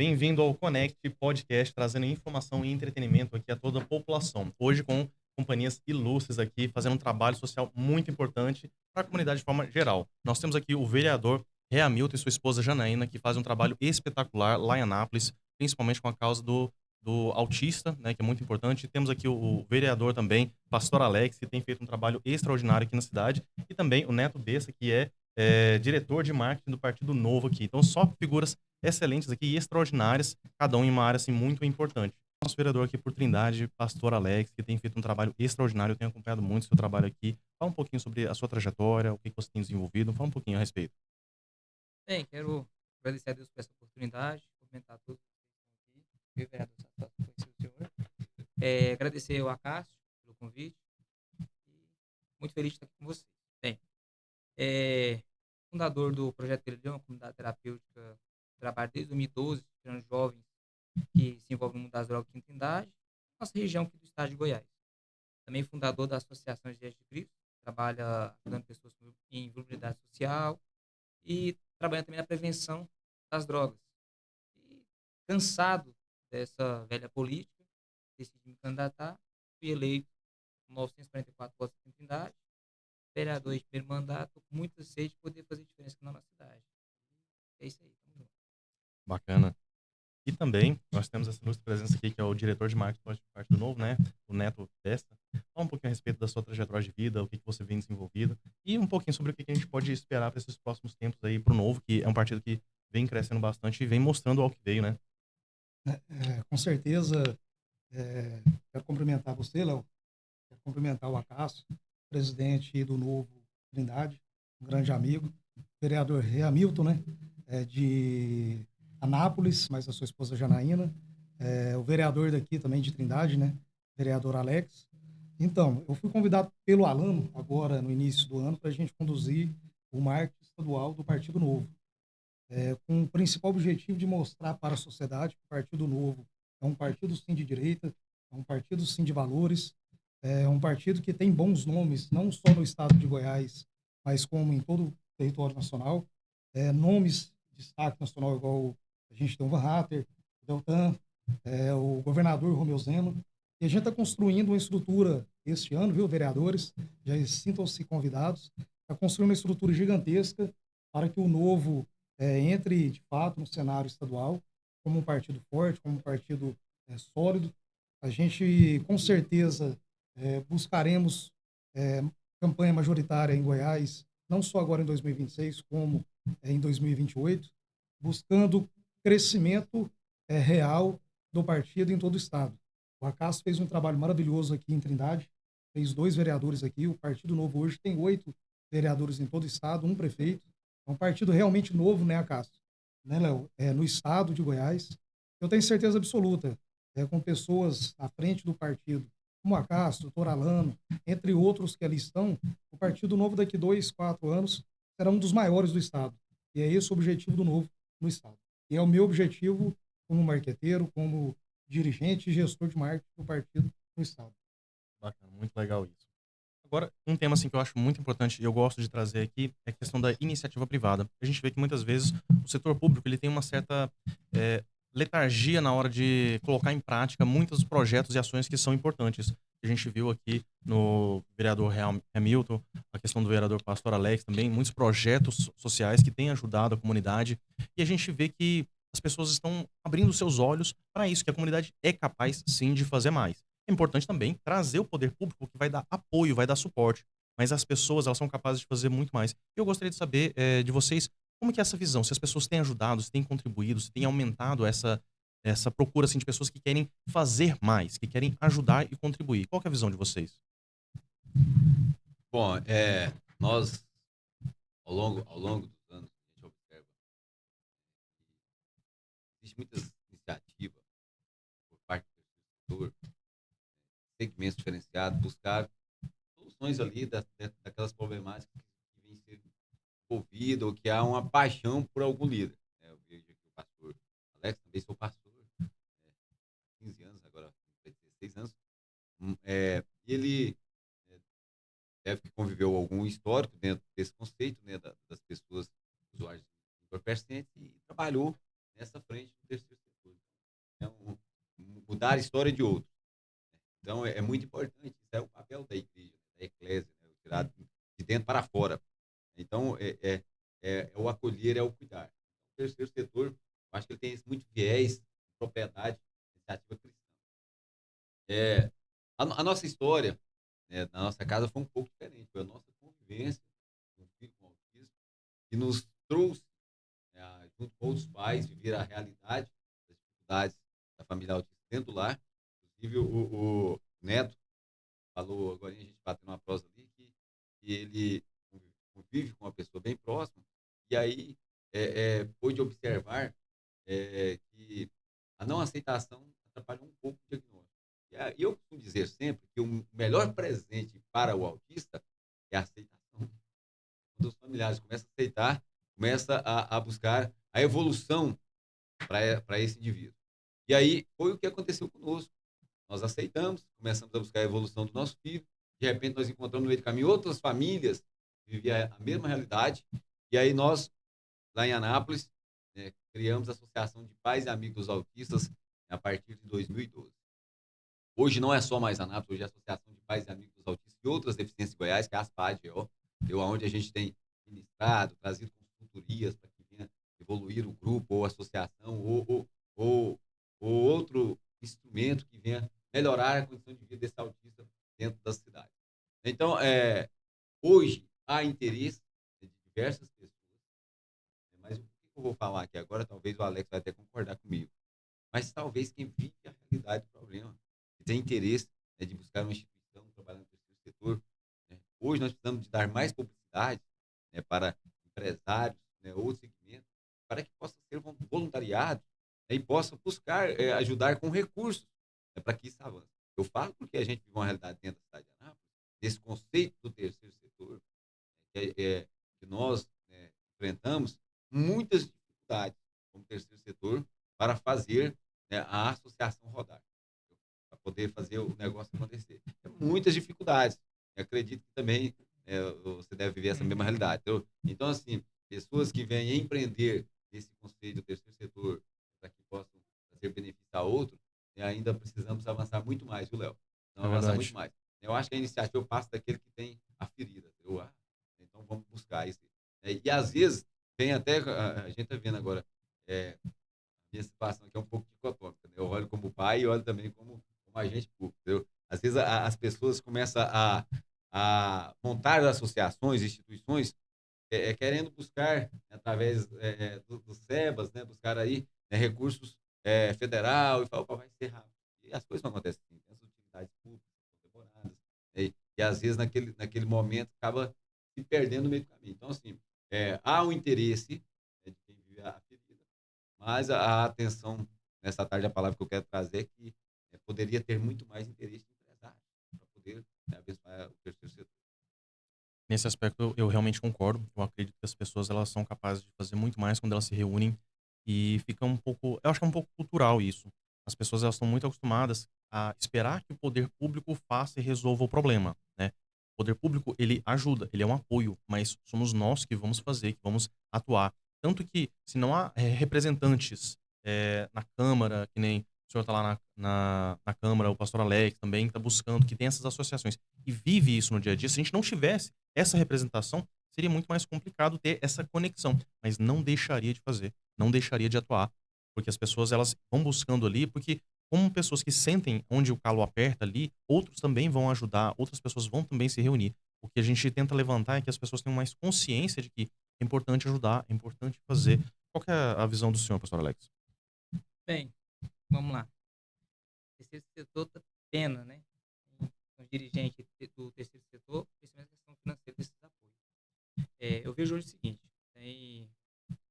Bem-vindo ao Connect Podcast, trazendo informação e entretenimento aqui a toda a população. Hoje com companhias ilustres aqui, fazendo um trabalho social muito importante para a comunidade de forma geral. Nós temos aqui o vereador Hamilton e sua esposa Janaína, que fazem um trabalho espetacular lá em Anápolis, principalmente com a causa do autista, né, que é muito importante. Temos aqui o vereador também, Pastor Alex, que tem feito um trabalho extraordinário aqui na cidade, e também o Neto Bessa, que é diretor de marketing do Partido Novo aqui. Então, só figuras excelentes aqui e extraordinárias, cada um em uma área assim, muito importante. Nosso vereador aqui por Trindade, Pastor Alex, que tem feito um trabalho extraordinário, eu tenho acompanhado muito o seu trabalho aqui. Fala um pouquinho sobre a sua trajetória, o que você tem desenvolvido, fala um pouquinho a respeito. Bem, quero agradecer a Deus por essa oportunidade, cumprimentar todos que estão aqui, meu vereador Sato, conhecer o senhor. Agradecer ao Acácio pelo convite e muito feliz de estar aqui com vocês. Bem, é, fundador do Projeto Galeria, uma comunidade terapêutica, trabalho desde 2012, tirando jovens que se envolvem no mundo das drogas aqui em Trindade, nossa região aqui do estado de Goiás. Também fundador da Associação de Jesus Cristo, trabalha ajudando pessoas em vulnerabilidade social e trabalhando também na prevenção das drogas. E cansado dessa velha política, decidi me candidatar, fui eleito com 944 votos em Trindade, vereador de primeiro mandato, com muita sede de poder fazer diferença aqui na nossa cidade. É isso aí, tamo junto. Bacana. E também nós temos essa ilustre presença aqui, que é o diretor de marketing do Partido Novo, né? O Neto Testa. Fala um pouquinho a respeito da sua trajetória de vida, o que você vem desenvolvido, e um pouquinho sobre o que a gente pode esperar para esses próximos tempos aí para o Novo, que é um partido que vem crescendo bastante e vem mostrando ao que veio, né? Com certeza, é, quero cumprimentar você, Léo, quero cumprimentar o Acácio, presidente do Novo Trindade, um grande amigo, vereador Hamilton, né, de Anápolis, mais a sua esposa Janaína, o vereador daqui também de Trindade, né, vereador Alex. Então, eu fui convidado pelo Alano, agora no início do ano, para a gente conduzir o marketing estadual do Partido Novo, com o principal objetivo de mostrar para a sociedade que o Partido Novo é um partido sim de direita, é um partido sim de valores, é um partido que tem bons nomes, não só no estado de Goiás, mas como em todo o território nacional. Nomes de destaque nacional, igual a gente tem o Van Hatter, o Deltan, o governador Romeu Zema. E a gente está construindo uma estrutura este ano, viu, vereadores? Já sintam-se convidados. Está construindo uma estrutura gigantesca para que o Novo entre, de fato, no cenário estadual como um partido forte, como um partido sólido. A gente, com certeza, buscaremos é, campanha majoritária em Goiás, não só agora em 2026, como em 2028, buscando crescimento real do partido em todo o estado. O Acácio fez um trabalho maravilhoso aqui em Trindade, fez 2 vereadores aqui. O Partido Novo hoje tem 8 vereadores em todo o estado, um prefeito. É um partido realmente novo, né, Acácio? Né, Léo? No estado de Goiás. Eu tenho certeza absoluta, com pessoas à frente do partido, como Acácio, doutor Alano, entre outros que ali estão, o Partido Novo daqui 2, 4 anos será um dos maiores do estado. E é esse o objetivo do Novo no estado. E é o meu objetivo como marqueteiro, como dirigente e gestor de marketing do partido no estado. Bacana, muito legal isso. Agora, um tema assim que eu acho muito importante e eu gosto de trazer aqui é a questão da iniciativa privada. A gente vê que muitas vezes o setor público ele tem uma certa letargia na hora de colocar em prática muitos projetos e ações que são importantes. A gente viu aqui no vereador Hamilton, a questão do vereador Pastor Alex também, muitos projetos sociais que têm ajudado a comunidade. E a gente vê que as pessoas estão abrindo seus olhos para isso, que a comunidade é capaz sim de fazer mais. É importante também trazer o poder público que vai dar apoio, vai dar suporte. Mas as pessoas, elas são capazes de fazer muito mais. Eu gostaria de saber de vocês como que é essa visão, se as pessoas têm ajudado, se têm contribuído, se têm aumentado essa procura assim, de pessoas que querem fazer mais, que querem ajudar e contribuir. Qual que é a visão de vocês? Bom, nós, ao longo dos anos, a gente observa que existe muitas iniciativas por parte do setor, segmentos diferenciados, buscar soluções ali daquelas problemáticas que vêm sendo envolvidas ou que há uma paixão por algum líder, né? Eu vejo aqui o pastor Alex, também sou pastor, há 15 anos, agora vai ter 16 anos, e ele deve que conviveu algum histórico dentro desse conceito, né, das pessoas usuários entorpecentes e trabalhou nessa frente do terceiro setor. contar a história de outros. Então, é muito importante. Isso é o papel da igreja, da eclésia, né? Tirar de dentro para fora. Então, é o acolher, é o cuidar. O terceiro setor, eu acho que ele tem muito viés, propriedade, iniciativa cristã. A nossa história, né, na nossa casa foi um pouco diferente. Foi a nossa convivência com o filho com autismo que nos trouxe, né, junto com outros pais, viver a realidade das dificuldades da família autista dentro do lar. Inclusive, o Neto falou, agora a gente bateu numa prosa ali, que ele convive com uma pessoa bem próxima, e aí pôde observar que a não aceitação atrapalhou um pouco o diagnóstico. E eu costumo dizer sempre que o melhor presente para o autista é a aceitação. Quando os familiares começam a aceitar, começa a buscar a evolução para esse indivíduo. E aí foi o que aconteceu conosco. Nós aceitamos, começamos a buscar a evolução do nosso filho, de repente nós encontramos no meio do caminho outras famílias que viviam a mesma realidade, e aí nós, lá em Anápolis, criamos a Associação de Pais e Amigos Autistas a partir de 2012. Hoje não é só mais Anápolis, hoje é a Associação de Pais e Amigos Autistas e outras deficiências de Goiás, que é a ASPAD, onde a gente tem ministrado, trazido consultorias para que venha evoluir o grupo ou a associação ou outro instrumento que venha melhorar a condição de vida desse autista dentro da cidade. Então, hoje há interesse de diversas pessoas, mas o que eu vou falar aqui agora, talvez o Alex vai até concordar comigo, mas talvez quem vive a realidade do problema, que tem interesse, né, de buscar uma instituição, trabalhar no terceiro setor, né? Hoje nós precisamos de dar mais publicidade, né, para empresários, né, outros segmentos, para que possa ser voluntariado, né, e possa buscar ajudar com recursos, né, para que isso avance. Eu falo porque a gente vive uma realidade dentro da cidade de Anápolis, desse conceito do terceiro setor, que nós, né, enfrentamos muitas dificuldades como terceiro setor para fazer, né, a associação rodar, para poder fazer o negócio acontecer. Tem muitas dificuldades. Eu acredito que também você deve viver essa mesma realidade. Então, assim, pessoas que vêm empreender esse conceito do terceiro setor para que possam fazer benefício a outro, ainda precisamos avançar muito mais, viu, Léo? Não É avançar muito verdade. mais. Eu acho que a iniciativa passa daquele que tem a ferida. Então, vamos buscar isso. E, às vezes, tem até, a gente está vendo agora, minha situação aqui é um pouco dicotômica, né? Eu olho como pai e olho também como agente público, entendeu? Às vezes as pessoas começam a montar associações, instituições, querendo buscar, né, através do SEBAS, né, buscar aí, né, recursos federal, e falar, opa, vai ser rápido. E as coisas não acontecem assim, tem as utilidades públicas, são demoradas, né, e às vezes naquele momento acaba se perdendo no meio do caminho. Então, assim, há um interesse, né, de quem vive a ferida, mas a atenção, nessa tarde, a palavra que eu quero trazer é que poderia ter muito mais interesse de empresário para poder, né, abençoar o terceiro setor. Nesse aspecto, eu realmente concordo. Eu acredito que as pessoas elas são capazes de fazer muito mais quando elas se reúnem e fica um pouco, eu acho que é um pouco cultural isso. As pessoas elas estão muito acostumadas a esperar que o poder público faça e resolva o problema, né? O poder público, ele ajuda, ele é um apoio, mas somos nós que vamos fazer, que vamos atuar. Tanto que, se não há representantes na Câmara, que nem o senhor está lá na Câmara, o pastor Alex também está buscando, que tem essas associações e vive isso no dia a dia, se a gente não tivesse essa representação, seria muito mais complicado ter essa conexão, mas não deixaria de fazer, não deixaria de atuar, porque as pessoas elas vão buscando ali, porque como pessoas que sentem onde o calo aperta ali, outros também vão ajudar, outras pessoas vão também se reunir. O que a gente tenta levantar é que as pessoas tenham mais consciência de que é importante ajudar, é importante fazer. Qual que é a visão do senhor, pastor Alex? Bem, vamos lá. O terceiro setor está tendo, né? Os dirigentes do terceiro setor, principalmente a questão financeira desses apoios. Eu vejo hoje o seguinte: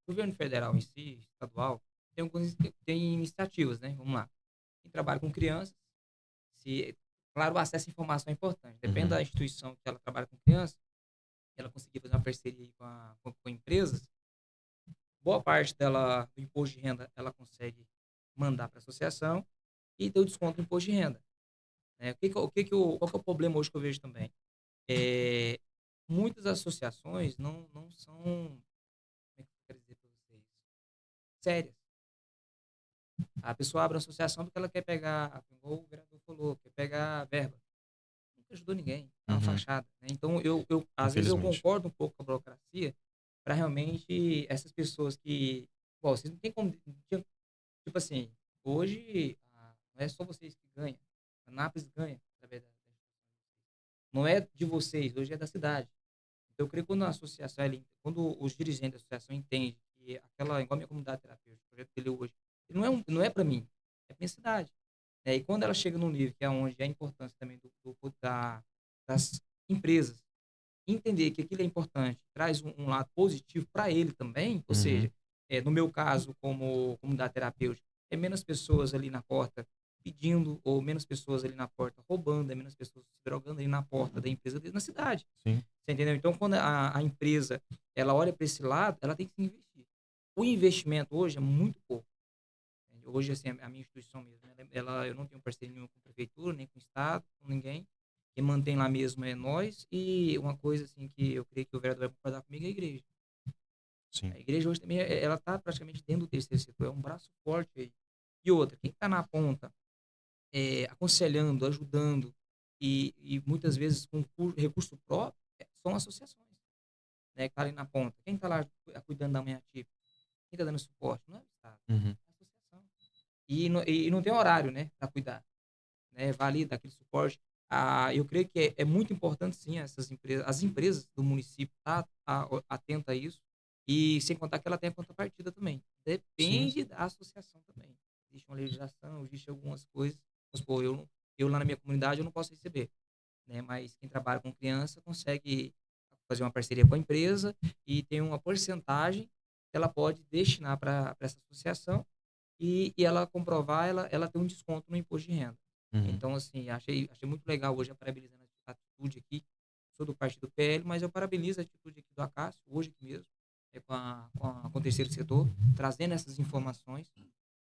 o governo federal em si, estadual, tem iniciativas, né? Vamos lá. Quem trabalha com crianças, claro, o acesso à informação é importante. Depende Uhum. da instituição que ela trabalha com crianças, ela conseguir fazer uma parceria com empresas, boa parte dela, do imposto de renda, ela consegue mandar para a associação e ter o desconto do imposto de renda. Né? Qual que é o problema hoje que eu vejo também? Muitas associações não são, como é que eu quero dizer para vocês, sérias. A pessoa abre uma associação porque ela quer pegar, igual o vereador falou, quer pegar verba. Nunca ajudou ninguém, é uma Uhum. fachada, né. Então às vezes eu Infelizmente. concordo um pouco com a burocracia, para realmente essas pessoas que, igual vocês não tem como tipo assim, hoje, não é só vocês que ganham, a Anápolis ganha através da não é de vocês, hoje é da cidade. Então eu creio que quando a associação quando os dirigentes da associação entendem que aquela igual a minha comunidade terapêutica, o projeto dele hoje, ele não é para mim, é pra minha cidade. E quando ela chega num nível que é onde a importância também das empresas entender que aquilo é importante, traz um lado positivo para ele também, ou Uhum. seja, no meu caso, como comunidade terapêutica, é menos pessoas ali na porta pedindo, ou menos pessoas ali na porta roubando, é menos pessoas se drogando ali na porta da empresa dele na cidade. Sim. Você entendeu? Então, quando a empresa ela olha para esse lado, ela tem que se investir. O investimento hoje é muito pouco. Entende? Hoje, assim, a minha instituição mesmo, eu não tenho parceria nenhuma com a prefeitura, nem com o Estado, com ninguém. Quem mantém lá mesmo é nós. E uma coisa assim que eu creio que o vereador vai concordar comigo é a igreja. Sim. A igreja hoje também, ela está praticamente dentro do terceiro setor, é um braço forte aí. E outra, quem está na ponta, aconselhando, ajudando, e muitas vezes com recurso próprio, são associações, né, que tá ali na ponta. Quem está lá cuidando da manhã ativa? Quem está dando suporte? Não é o Estado, Uhum. é a associação. E não tem horário, né, para cuidar, né, vai ali, dá aquele suporte. Eu creio que é muito importante, sim, as empresas do município tá atenta a isso, e sem contar que ela tem a contrapartida também. Sim. Depende da associação também. Existe uma legislação, existe algumas coisas, vamos supor, eu lá na minha comunidade eu não posso receber, né, mas quem trabalha com criança consegue fazer uma parceria com a empresa e tem uma porcentagem que ela pode destinar para essa associação e ela comprovar, ela tem um desconto no imposto de renda. Uhum. Então, assim, achei muito legal hoje, parabenizando a atitude aqui, sou do partido PL, mas eu parabenizo a atitude aqui do Acácio, hoje aqui mesmo, com o terceiro setor, trazendo essas informações,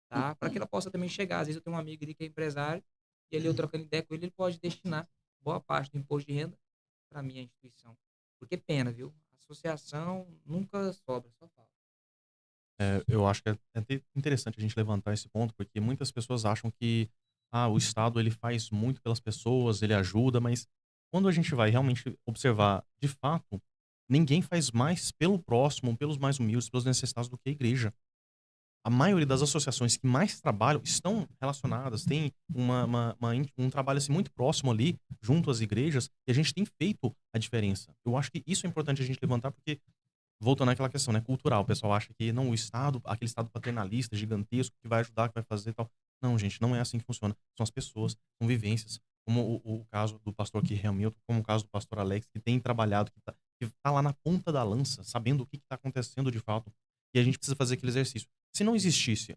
tá? Para que ela possa também chegar. Às vezes eu tenho um amigo ali que é empresário, e ali eu trocando ideia com ele pode destinar boa parte do imposto de renda para minha instituição. Porque pena, viu? Associação nunca sobra, só falta. Eu acho que é até interessante a gente levantar esse ponto, porque muitas pessoas acham que o Estado ele faz muito pelas pessoas, ele ajuda, mas quando a gente vai realmente observar, de fato, ninguém faz mais pelo próximo, pelos mais humildes, pelos necessitados do que a igreja. A maioria das associações que mais trabalham estão relacionadas, tem um trabalho assim, muito próximo ali, junto às igrejas, e a gente tem feito a diferença. Eu acho que isso é importante a gente levantar, porque voltando àquela questão, né, cultural, o pessoal acha que não, o Estado, aquele Estado paternalista, gigantesco, que vai ajudar, que vai fazer e tal. Não, gente, não é assim que funciona. São as pessoas, são vivências, como o caso do pastor aqui, Hamilton, como o caso do pastor Alex, que tem trabalhado, que tá lá na ponta da lança, sabendo o que está acontecendo de fato, e a gente precisa fazer aquele exercício. Se não existisse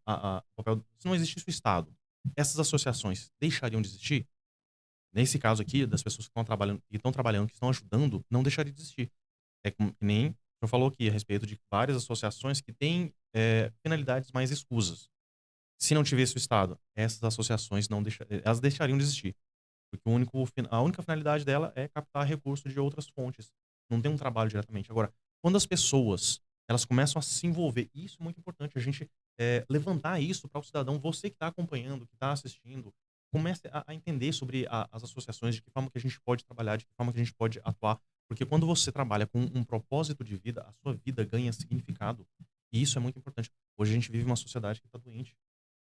se não existisse o Estado, essas associações deixariam de existir? Nesse caso aqui, das pessoas que estão trabalhando, que estão ajudando, não deixaria de existir. É que nem o senhor falou aqui a respeito de várias associações que têm finalidades mais escusas. Se não tivesse o Estado, essas associações elas deixariam de existir. Porque a única finalidade dela é captar recursos de outras fontes. Não tem um trabalho diretamente. Agora, quando as pessoas elas começam a se envolver, e isso é muito importante, a gente levantar isso para o cidadão, você que está acompanhando, que está assistindo, comece a entender sobre as associações, de que forma que a gente pode trabalhar, de que forma que a gente pode atuar. Porque quando você trabalha com um propósito de vida, a sua vida ganha significado. E isso é muito importante. Hoje a gente vive uma sociedade que está doente.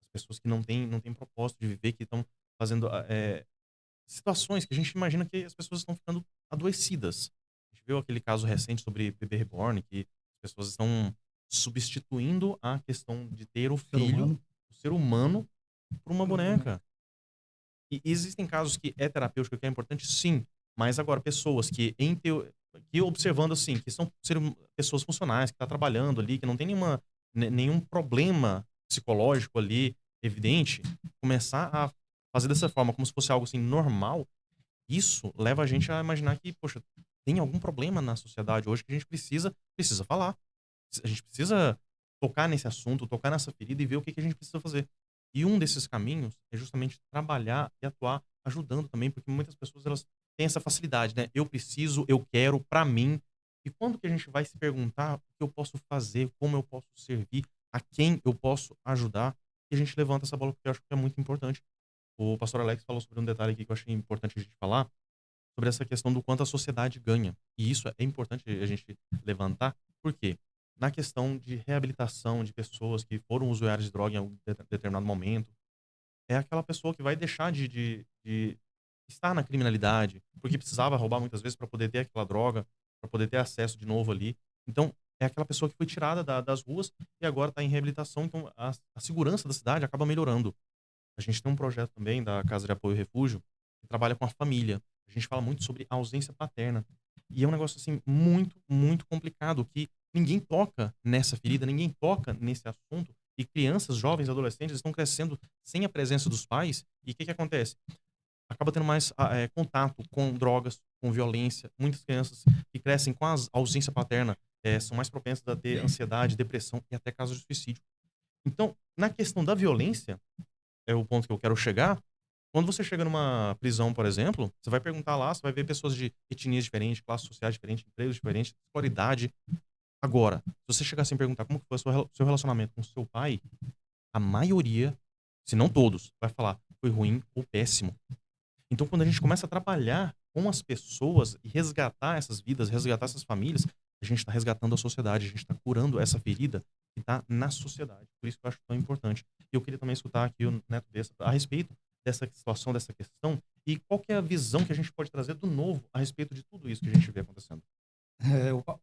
As pessoas que não têm propósito de viver, que estão fazendo situações que a gente imagina que as pessoas estão ficando adoecidas. A gente viu aquele caso recente sobre bebê reborn, que as pessoas estão substituindo a questão de ter o Ser filho, humano. o ser humano, por uma Uma boneca. boneca. E existem casos que é terapêutico, que é importante, sim. Mas agora, pessoas que observando assim, que são pessoas funcionais, que estão trabalhando ali, que não tem nenhum problema psicológico ali evidente, começar a fazer dessa forma, como se fosse algo assim normal, isso leva a gente a imaginar que, poxa, tem algum problema na sociedade hoje que a gente precisa falar. A gente precisa tocar nesse assunto, tocar nessa ferida e ver o que a gente precisa fazer. E um desses caminhos é justamente trabalhar e atuar ajudando também, porque muitas pessoas elas têm essa facilidade, né? Eu preciso, eu quero, pra mim. E quando que a gente vai se perguntar o que eu posso fazer, como eu posso servir, a quem eu posso ajudar? e a gente levanta essa bola porque eu acho que é muito importante. O pastor Alex falou sobre um detalhe aqui que eu achei importante a gente falar, sobre essa questão do quanto a sociedade ganha. E isso é importante a gente levantar, por quê? Na questão de reabilitação de pessoas que foram usuários de droga em algum determinado momento, é aquela pessoa que vai deixar de estar na criminalidade, porque precisava roubar muitas vezes para poder ter aquela droga, para poder ter acesso de novo ali. Então, é aquela pessoa que foi tirada das ruas e agora está em reabilitação, então a segurança da cidade acaba melhorando. A gente tem um projeto também da Casa de Apoio e Refúgio, que trabalha com a família. A gente fala muito sobre ausência paterna. E é um negócio, assim, muito, muito complicado, que ninguém toca nessa ferida, ninguém toca nesse assunto. E crianças, jovens, adolescentes estão crescendo sem a presença dos pais. E o que acontece? Acaba tendo mais contato com drogas, com violência. Muitas crianças que crescem com a ausência paterna são mais propensas a ter ansiedade, depressão e até casos de suicídio. Então, na questão da violência, é o ponto que eu quero chegar. Quando você chega numa prisão, por exemplo, você vai perguntar lá, você vai ver pessoas de etnias diferentes, classes sociais diferentes, empregos diferentes, escolaridade. Agora, se você chegar assim e perguntar como que foi o seu relacionamento com seu pai, a maioria, se não todos, vai falar foi ruim ou péssimo. Então, quando a gente começa a trabalhar com as pessoas e resgatar essas vidas, resgatar essas famílias, a gente está resgatando a sociedade, a gente está curando essa ferida que está na sociedade. Por isso que eu acho tão importante. E eu queria também escutar aqui o Neto Bessa a respeito dessa situação, dessa questão, e qual que é a visão que a gente pode trazer do novo a respeito de tudo isso que a gente vê acontecendo.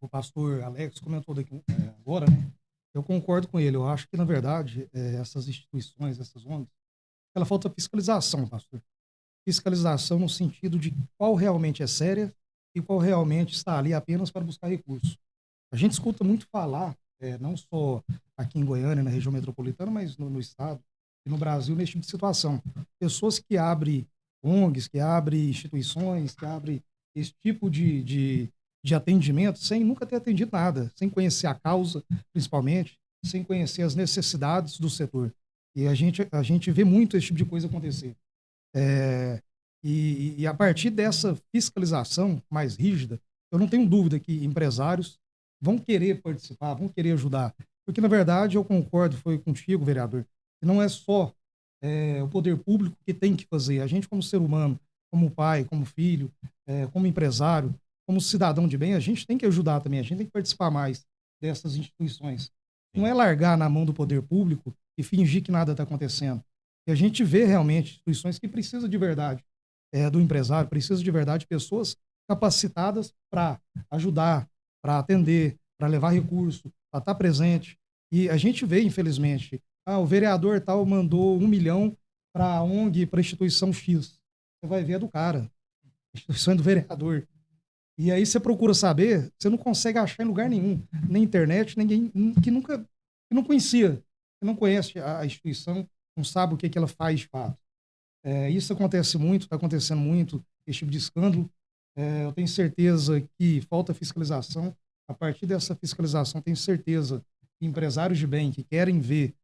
O pastor Alex comentou daqui, agora, né? Eu concordo com ele. Eu acho que, na verdade, essas instituições, essas ONGs, ela falta fiscalização, pastor. Fiscalização no sentido de qual realmente é séria e qual realmente está ali apenas para buscar recursos. A gente escuta muito falar, não só aqui em Goiânia, na região metropolitana, mas no estado e no Brasil, nesse tipo de situação. Pessoas que abrem ONGs, que abrem instituições, que abrem esse tipo de atendimento sem nunca ter atendido nada, sem conhecer a causa, principalmente, sem conhecer as necessidades do setor. E a gente vê muito esse tipo de coisa acontecer. E a partir dessa fiscalização mais rígida, eu não tenho dúvida que empresários vão querer participar, vão querer ajudar. Porque, na verdade, eu concordo, foi contigo, vereador, que não é só o poder público que tem que fazer. A gente, como ser humano, como pai, como filho, como empresário, como cidadão de bem, a gente tem que ajudar também, a gente tem que participar mais dessas instituições. Não é largar na mão do poder público e fingir que nada está acontecendo. E a gente vê realmente instituições que precisam de verdade do empresário, precisam de verdade de pessoas capacitadas para ajudar, para atender, para levar recurso, para estar presente. E a gente vê, infelizmente, o vereador tal mandou 1 milhão para a ONG, para a instituição X. Você vai ver, é do cara. A instituição é do vereador. E aí você procura saber, você não consegue achar em lugar nenhum, nem internet, ninguém que não conhecia, que não conhece a instituição, não sabe o que ela faz de fato. Isso acontece muito, está acontecendo muito, esse tipo de escândalo. Eu tenho certeza que falta fiscalização. A partir dessa fiscalização, tenho certeza que empresários de bem que querem ver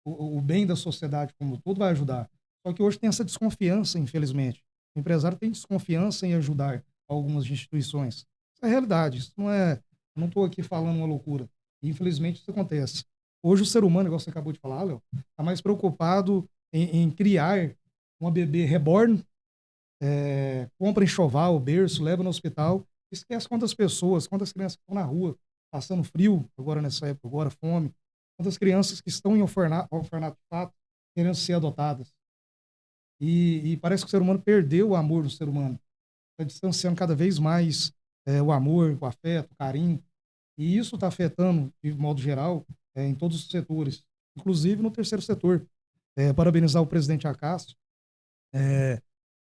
o bem da sociedade como um todo vai ajudar. Só que hoje tem essa desconfiança, infelizmente. O empresário tem desconfiança em ajudar algumas instituições. Isso é a realidade. Isso não é. Eu não estou aqui falando uma loucura. Infelizmente, isso acontece. Hoje, o ser humano, igual você acabou de falar, Léo, está mais preocupado em criar uma bebê reborn, compra enxoval, berço, leva no hospital, esquece quantas pessoas, quantas crianças estão na rua, passando frio, agora nessa época, agora fome, quantas crianças que estão em orfanato de fato, querendo ser adotadas. E parece que o ser humano perdeu o amor do ser humano. Está distanciando cada vez mais o amor, o afeto, o carinho. E isso está afetando, de modo geral, em todos os setores, inclusive no terceiro setor. Parabenizar o presidente Acácio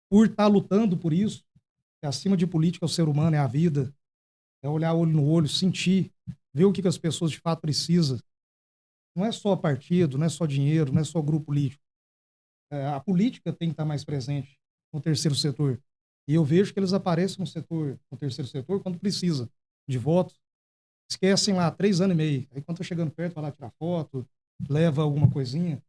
por estar lutando por isso, que acima de política o ser humano é a vida, é olhar olho no olho, sentir, ver o que as pessoas de fato precisam. Não é só partido, não é só dinheiro, não é só grupo político. A política tem que estar mais presente no terceiro setor. E eu vejo que eles aparecem no terceiro setor, quando precisa de votos. Esquecem lá 3 anos e meio. Aí quando tá chegando perto, vai lá tirar foto, leva alguma coisinha.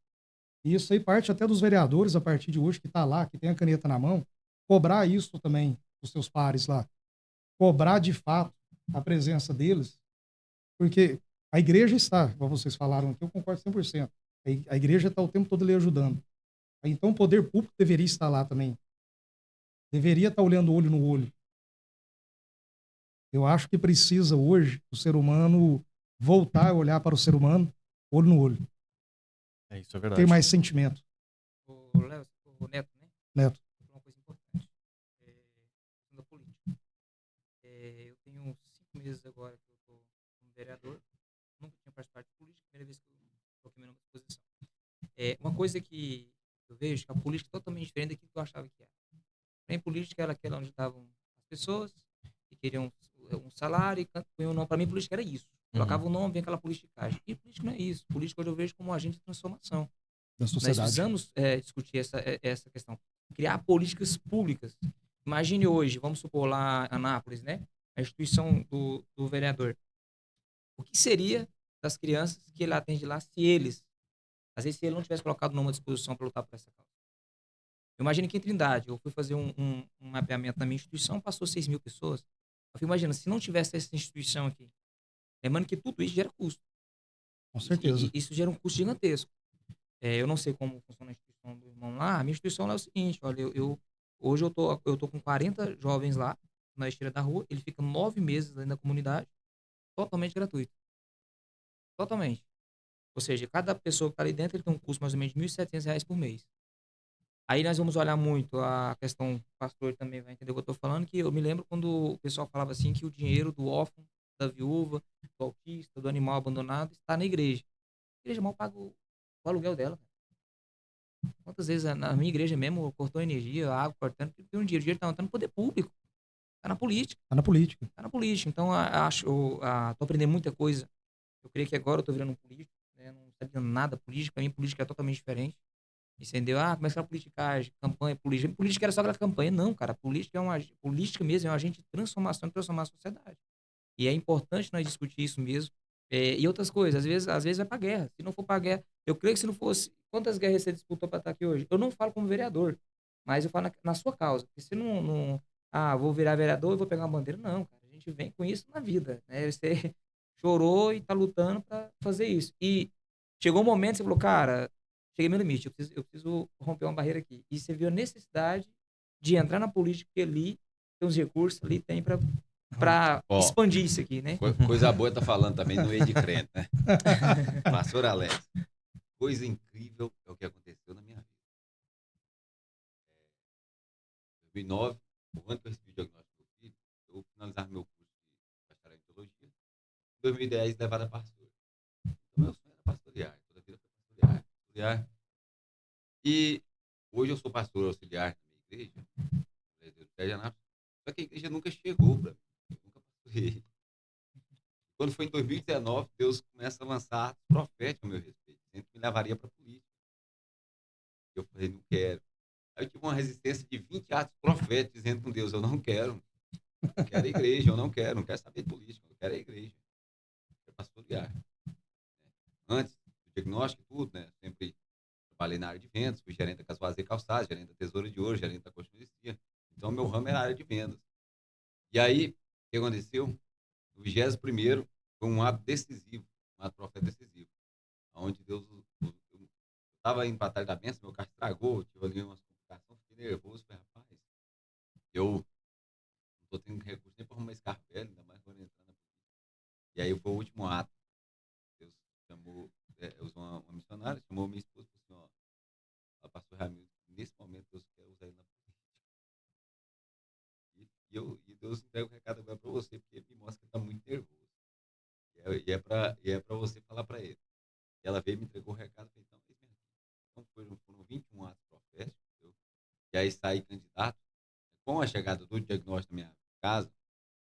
E isso aí parte até dos vereadores, a partir de hoje, que tá lá, que tem a caneta na mão, cobrar isso também dos seus pares lá. Cobrar de fato a presença deles, porque a igreja está, como vocês falaram aqui, eu concordo 100%. A igreja está o tempo todo ali ajudando. Então o poder público deveria estar lá também. Deveria estar olhando olho no olho. Eu acho que precisa hoje o ser humano voltar a olhar para o ser humano olho no olho. É isso, é Ter verdade. mais sentimento, O Léo, o Neto, né? Neto. Falou uma coisa importante. Questão da política. Eu tenho 5 meses agora que eu estou como vereador. Nunca tinha participado de política, primeira vez que eu coloquei meu nome à disposição. Uma coisa que eu vejo que a política é totalmente diferente daquilo que eu achava que era. Em política era aquela onde estavam as pessoas que queriam um salário e punham o nome. Para mim, política era isso. Colocava o nome, vem aquela politicagem. E política não é isso. Política hoje eu vejo como um agente de transformação. Da Nós sociedade. precisamos discutir essa questão. Criar políticas públicas. Imagine hoje, vamos supor lá Anápolis, né? A instituição do vereador. O que seria das crianças que ele atende lá se eles, às vezes, se ele não tivesse colocado o nome à disposição para lutar por essa causa? Eu imagino que em Trindade, eu fui fazer um mapeamento na minha instituição, passou 6 mil pessoas. Eu fico imaginando, se não tivesse essa instituição aqui, lembrando que tudo isso gera custo. Com certeza. Isso gera um custo gigantesco. Eu não sei como funciona a instituição do irmão lá. A minha instituição lá é o seguinte, olha, hoje eu tô com 40 jovens lá, na esteira da rua, ele fica 9 meses dentro da comunidade, totalmente gratuito. Totalmente. Ou seja, cada pessoa que está ali dentro, ele tem um custo mais ou menos de R$ 1.700 por mês. Aí nós vamos olhar muito a questão, o pastor também vai entender o que eu estou falando, que eu me lembro quando o pessoal falava assim que o dinheiro do órfão, da viúva, do autista, do animal abandonado está na igreja. A igreja mal paga o aluguel dela. Quantas vezes na minha igreja mesmo cortou energia, água cortando, porque o dinheiro está no poder público, está na política. Está na política. Está na política. Então, estou aprendendo muita coisa. Eu creio que agora eu estou virando um político, né? Não sabia nada política, para mim política é totalmente diferente. Entendeu? Começa a politicagem, campanha, política. Política era só aquela campanha. Não, cara. Política política mesmo é um agente de transformação, de transformar a sociedade. E é importante nós discutir isso mesmo. E outras coisas. Às vezes vai pra guerra. Se não for pra guerra, eu creio que se não fosse. Quantas guerras você disputou para estar aqui hoje? Eu não falo como vereador, mas eu falo na sua causa. Porque você não. Vou virar vereador e vou pegar uma bandeira. Não, cara. A gente vem com isso na vida. Né? Você chorou e tá lutando para fazer isso. E chegou um momento que você falou, cara, cheguei meu limite, eu preciso romper uma barreira aqui. E você viu a necessidade de entrar na política, porque ali tem os recursos, ali tem para expandir isso aqui, né? Coisa boa tá falando também no meio de crente, né? Pastor Alex, coisa incrível é o que aconteceu na minha vida. 2009, o ano que eu recebi o diagnóstico do filho, eu finalizava meu curso de bacharel em teologia. Em 2010, levado a pastor. Então, meu sonho era pastorear. Toda a vida foi pastorear. E hoje eu sou pastor auxiliar da minha igreja, só que a igreja nunca chegou para mim. Eu nunca pastorei. Quando foi em 2019, Deus começa a lançar atos proféticos a meu respeito, dizendo que me levaria para a política. Eu falei, não quero. Aí eu tive uma resistência de 20 atos proféticos dizendo com Deus, eu não quero. Eu quero a igreja, eu não quero saber de política, eu quero a igreja. Eu quero pastorear. Antes do diagnóstico e tudo, né? Sempre trabalhei na área de vendas, fui gerente da Casuaz e Calçados, gerente da Tesoura de Ouro, gerente da Construção. Então, meu ramo era a área de vendas. E aí, o que aconteceu? No 21º, foi um ato decisivo, um ato profético decisivo, onde Deus, eu estava em batalha da bênção, meu carro estragou, tive ali umas complicações, fiquei nervoso, falei, rapaz, eu não estou tendo recurso nem para arrumar esse carro velho, ainda mais quando entrar na polícia. E aí foi o último ato. Deus chamou, usou uma missionária, chamou minha esposa e falou assim, ó, pastor Ramiro, nesse momento Deus quer usar ele na política. E Deus entrega o recado agora para você, porque ele me mostra que ele está muito nervoso. E é para você falar para ele. E ela veio, me entregou o recado, falei, então foram 21 atos proféticos, entendeu? E aí saí candidato. Com a chegada do diagnóstico na minha casa,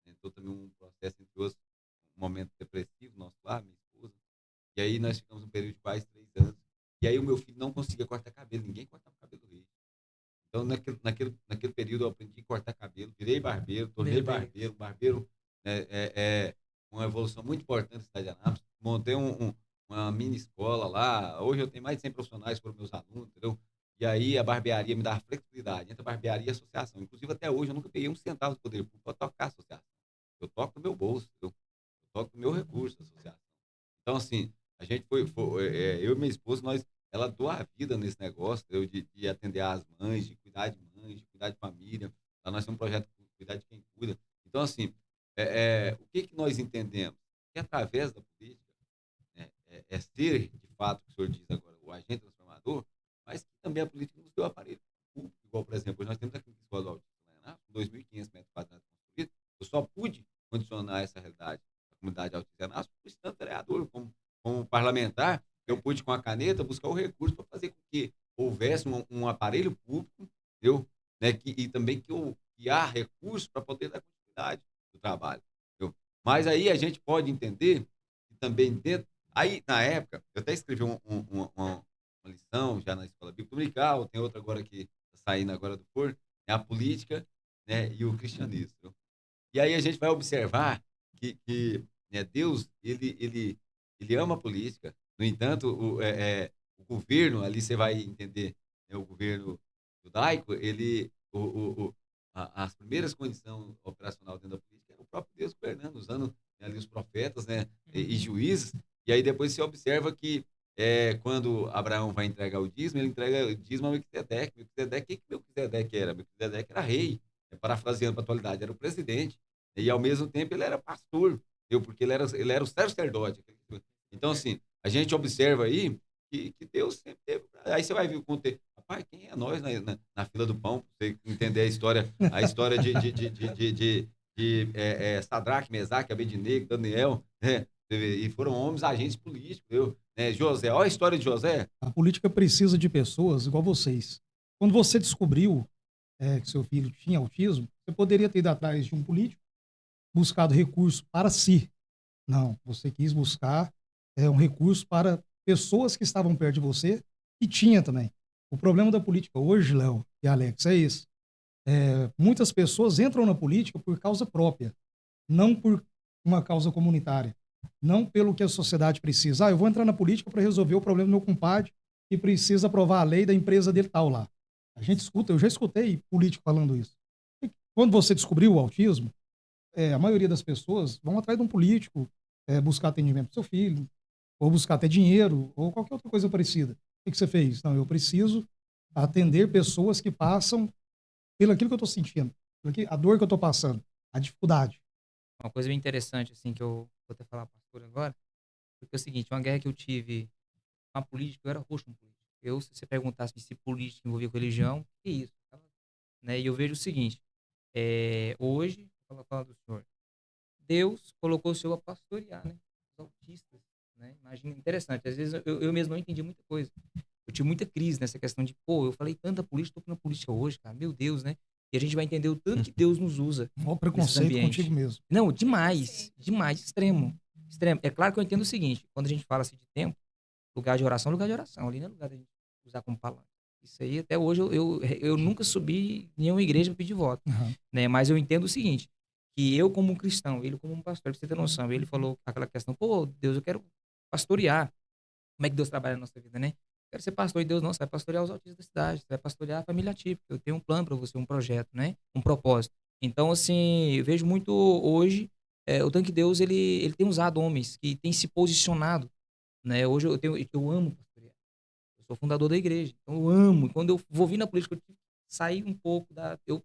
entrou também um processo, entre outros, um momento depressivo nosso lá, minha esposa. E aí nós ficamos um período de quase 3 anos. E aí o meu filho não conseguia cortar cabelo, ninguém cortava cabelo dele. Então, naquele período, eu aprendi a cortar cabelo, virei barbeiro, tornei barbeiro. Barbeiro é uma evolução muito importante na cidade de Anápolis. Montei uma mini escola lá. Hoje eu tenho mais de 100 profissionais para os meus alunos, entendeu? E aí a barbearia me dá flexibilidade entre a barbearia e a associação. Inclusive, até hoje, eu nunca peguei um centavo do poder público para tocar a associação. Eu toco do meu bolso, entendeu? Eu toco do meu recurso da associação. Então, assim, A gente eu e minha esposa, ela doa a vida nesse negócio, de atender as mães, de cuidar de família. Lá nós temos um projeto de cuidar de quem cuida. Então, assim, o que que nós entendemos? Que através da política, ser, de fato, o que o senhor diz agora, o agente transformador, mas que também a política nos deu aparelho público. Igual, por exemplo, hoje nós temos aqui na Escola do Autismo, né, com 2.500 metros quadrados construídos. Eu só pude condicionar essa realidade da comunidade autista por tanto vereador como parlamentar. Eu pude, com a caneta, buscar o recurso para fazer com que houvesse um aparelho público, entendeu? Né, e também que há recursos para poder dar continuidade do trabalho. Entendeu? Mas aí a gente pode entender que também dentro. Aí, na época, eu até escrevi uma lição já na escola bíblica dominical, tem outra agora que está saindo agora do forno, é a política, né, e o cristianismo. Entendeu? E aí a gente vai observar que né, Deus, ele ama a política. No entanto, o governo, ali você vai entender, né, o governo judaico, as primeiras condições operacional dentro da política é o próprio Deus governando, usando, né, ali os profetas, né, e juízes. E aí depois você observa que quando Abraão vai entregar o dízimo, ele entrega o dízimo a Melquisedeque. Melquisedeque, o que Melquisedeque era? Melquisedeque era rei, parafraseando para a atualidade, era o presidente. E ao mesmo tempo ele era pastor, entendeu? Porque ele era o sacerdote. Então, assim, a gente observa aí que Deus sempre teve. Aí você vai ver o contexto. Rapaz, quem é nós na fila do pão? Pra você entender a história de Sadraque, Mesaque, Abednego, Daniel, né? E foram homens agentes políticos, viu? Né? José, olha a história de José. A política precisa de pessoas igual vocês. Quando você descobriu que seu filho tinha autismo, você poderia ter ido atrás de um político, buscado recurso para si. Não, você quis buscar um recurso para pessoas que estavam perto de você e tinha também. O problema da política hoje, Léo e Alex, é isso. Muitas pessoas entram na política por causa própria, não por uma causa comunitária, não pelo que a sociedade precisa. Ah, eu vou entrar na política para resolver o problema do meu compadre que precisa aprovar a lei da empresa dele tal lá. A gente escuta, eu já escutei político falando isso. E quando você descobriu o autismo, a maioria das pessoas vão atrás de um político, buscar atendimento para seu filho, ou buscar até dinheiro, ou qualquer outra coisa parecida. O que você fez? Não, eu preciso atender pessoas que passam pelo aquilo que eu estou sentindo, a dor que eu estou passando, a dificuldade. Uma coisa bem interessante, assim, que eu vou até falar para o pastor agora, porque é o seguinte, uma guerra que eu tive com a política, eu era roxo com política. Se você perguntasse se política envolvia com religião, que isso? Né? E eu vejo o seguinte, hoje, vou falar do senhor, Deus colocou o senhor a pastorear, né? Os autistas, né? Imagina, interessante, às vezes eu mesmo não entendi muita coisa. Eu tive muita crise nessa questão de, eu falei tanta política, estou na política hoje, cara, meu Deus, né? E a gente vai entender o tanto que Deus nos usa Mó nesses preconceito ambientes. contigo mesmo. Não, demais, extremo, extremo. É claro que eu entendo o seguinte, quando a gente fala assim de tempo, lugar de oração, ali não é lugar da gente usar como palavra. Isso aí, até hoje, eu nunca subi em nenhuma igreja para pedir voto, né? Mas eu entendo o seguinte, que eu como um cristão, ele como um pastor, pra você ter noção, ele falou aquela questão, Deus, eu quero pastorear. Como é que Deus trabalha na nossa vida, né? Eu quero ser pastor, e Deus não, você vai pastorear os autistas da cidade, você vai pastorear a família típica, eu tenho um plano para você, um projeto, né? Um propósito. Então, assim, eu vejo muito hoje, o Tanque Deus, ele tem usado homens que têm se posicionado, né? Hoje eu amo pastorear. Eu sou fundador da igreja, então eu amo. Quando eu vou vir na política, eu tive que sair um pouco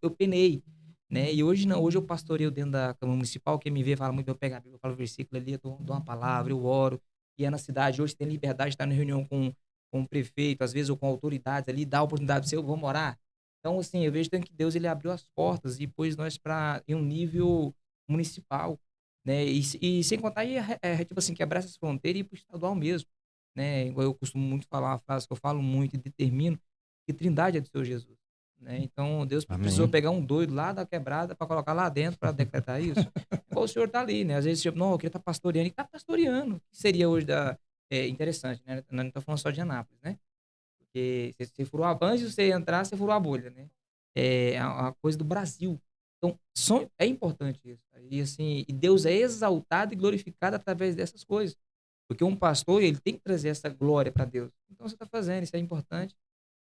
eu penei, né? E hoje não, hoje eu pastoreio dentro da Câmara Municipal, quem me vê fala muito, eu pego a Bíblia, eu falo o versículo ali, eu dou uma palavra, eu oro, e é na cidade, hoje tem liberdade de estar em reunião com o prefeito, às vezes, ou com autoridades ali, dá a oportunidade de ser, vamos orar. Então, assim, eu vejo que Deus, ele abriu as portas e pôs nós em um nível municipal, né? E sem contar, tipo assim, quebrar essas fronteiras e ir para o estadual mesmo, né? Igual eu costumo muito falar, uma frase que eu falo muito e determino, que Trindade é do Senhor Jesus, né? Então, Deus precisou Amém. pegar um doido lá da quebrada para colocar lá dentro para decretar isso. Igual o senhor tá ali, né? Às vezes, tipo, não, eu queria estar pastoreando, e tá pastoreando. O que seria hoje interessante, né? Nós não estamos falando só de Anápolis, né? Porque você furou antes de você entrar, você furou a bolha, né? É a coisa do Brasil. Então, é importante isso. E assim, e Deus é exaltado e glorificado através dessas coisas. Porque um pastor, ele tem que trazer essa glória para Deus. Então, você está fazendo, isso é importante.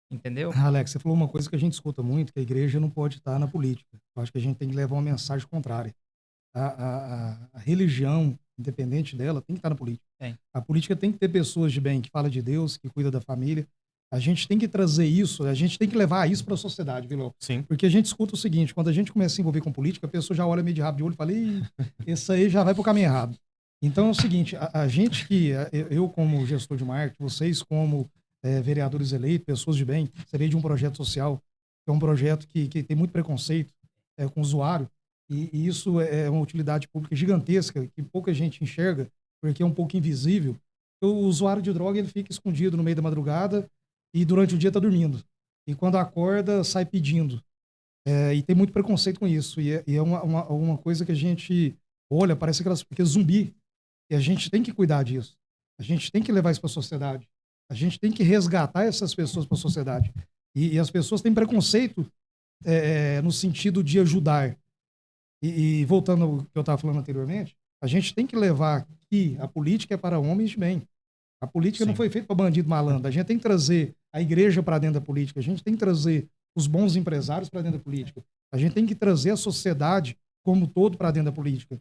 Entendeu? Alex, você falou uma coisa que a gente escuta muito, que a igreja não pode estar na política. Eu acho que a gente tem que levar uma mensagem contrária. a religião, independente dela, tem que estar na política. Tem. A política tem que ter pessoas de bem, que fala de Deus, que cuida da família. A gente tem que trazer isso, a gente tem que levar isso para a sociedade, Vilão. Sim. Porque a gente escuta o seguinte, quando a gente começa a se envolver com política, a pessoa já olha meio de rabo de olho e fala, ih, esse aí já vai pro caminho errado. Então é o seguinte, a gente que, eu como gestor de marketing, vocês como vereadores eleitos, pessoas de bem, você veio de um projeto social, que é um projeto que tem muito preconceito com o usuário, e isso é uma utilidade pública gigantesca, que pouca gente enxerga, porque é um pouco invisível. O usuário de droga, ele fica escondido no meio da madrugada e durante o dia está dormindo. E quando acorda, sai pedindo. E tem muito preconceito com isso. E é uma coisa que a gente olha, parece aquele zumbi. E a gente tem que cuidar disso. A gente tem que levar isso para a sociedade. A gente tem que resgatar essas pessoas para a sociedade. E as pessoas têm preconceito no sentido de ajudar. E voltando ao que eu estava falando anteriormente, a gente tem que levar que a política é para homens de bem. A política não Sim. foi feita para bandido malandro. A gente tem que trazer a igreja para dentro da política. A gente tem que trazer os bons empresários para dentro da política. A gente tem que trazer a sociedade como um todo para dentro da política.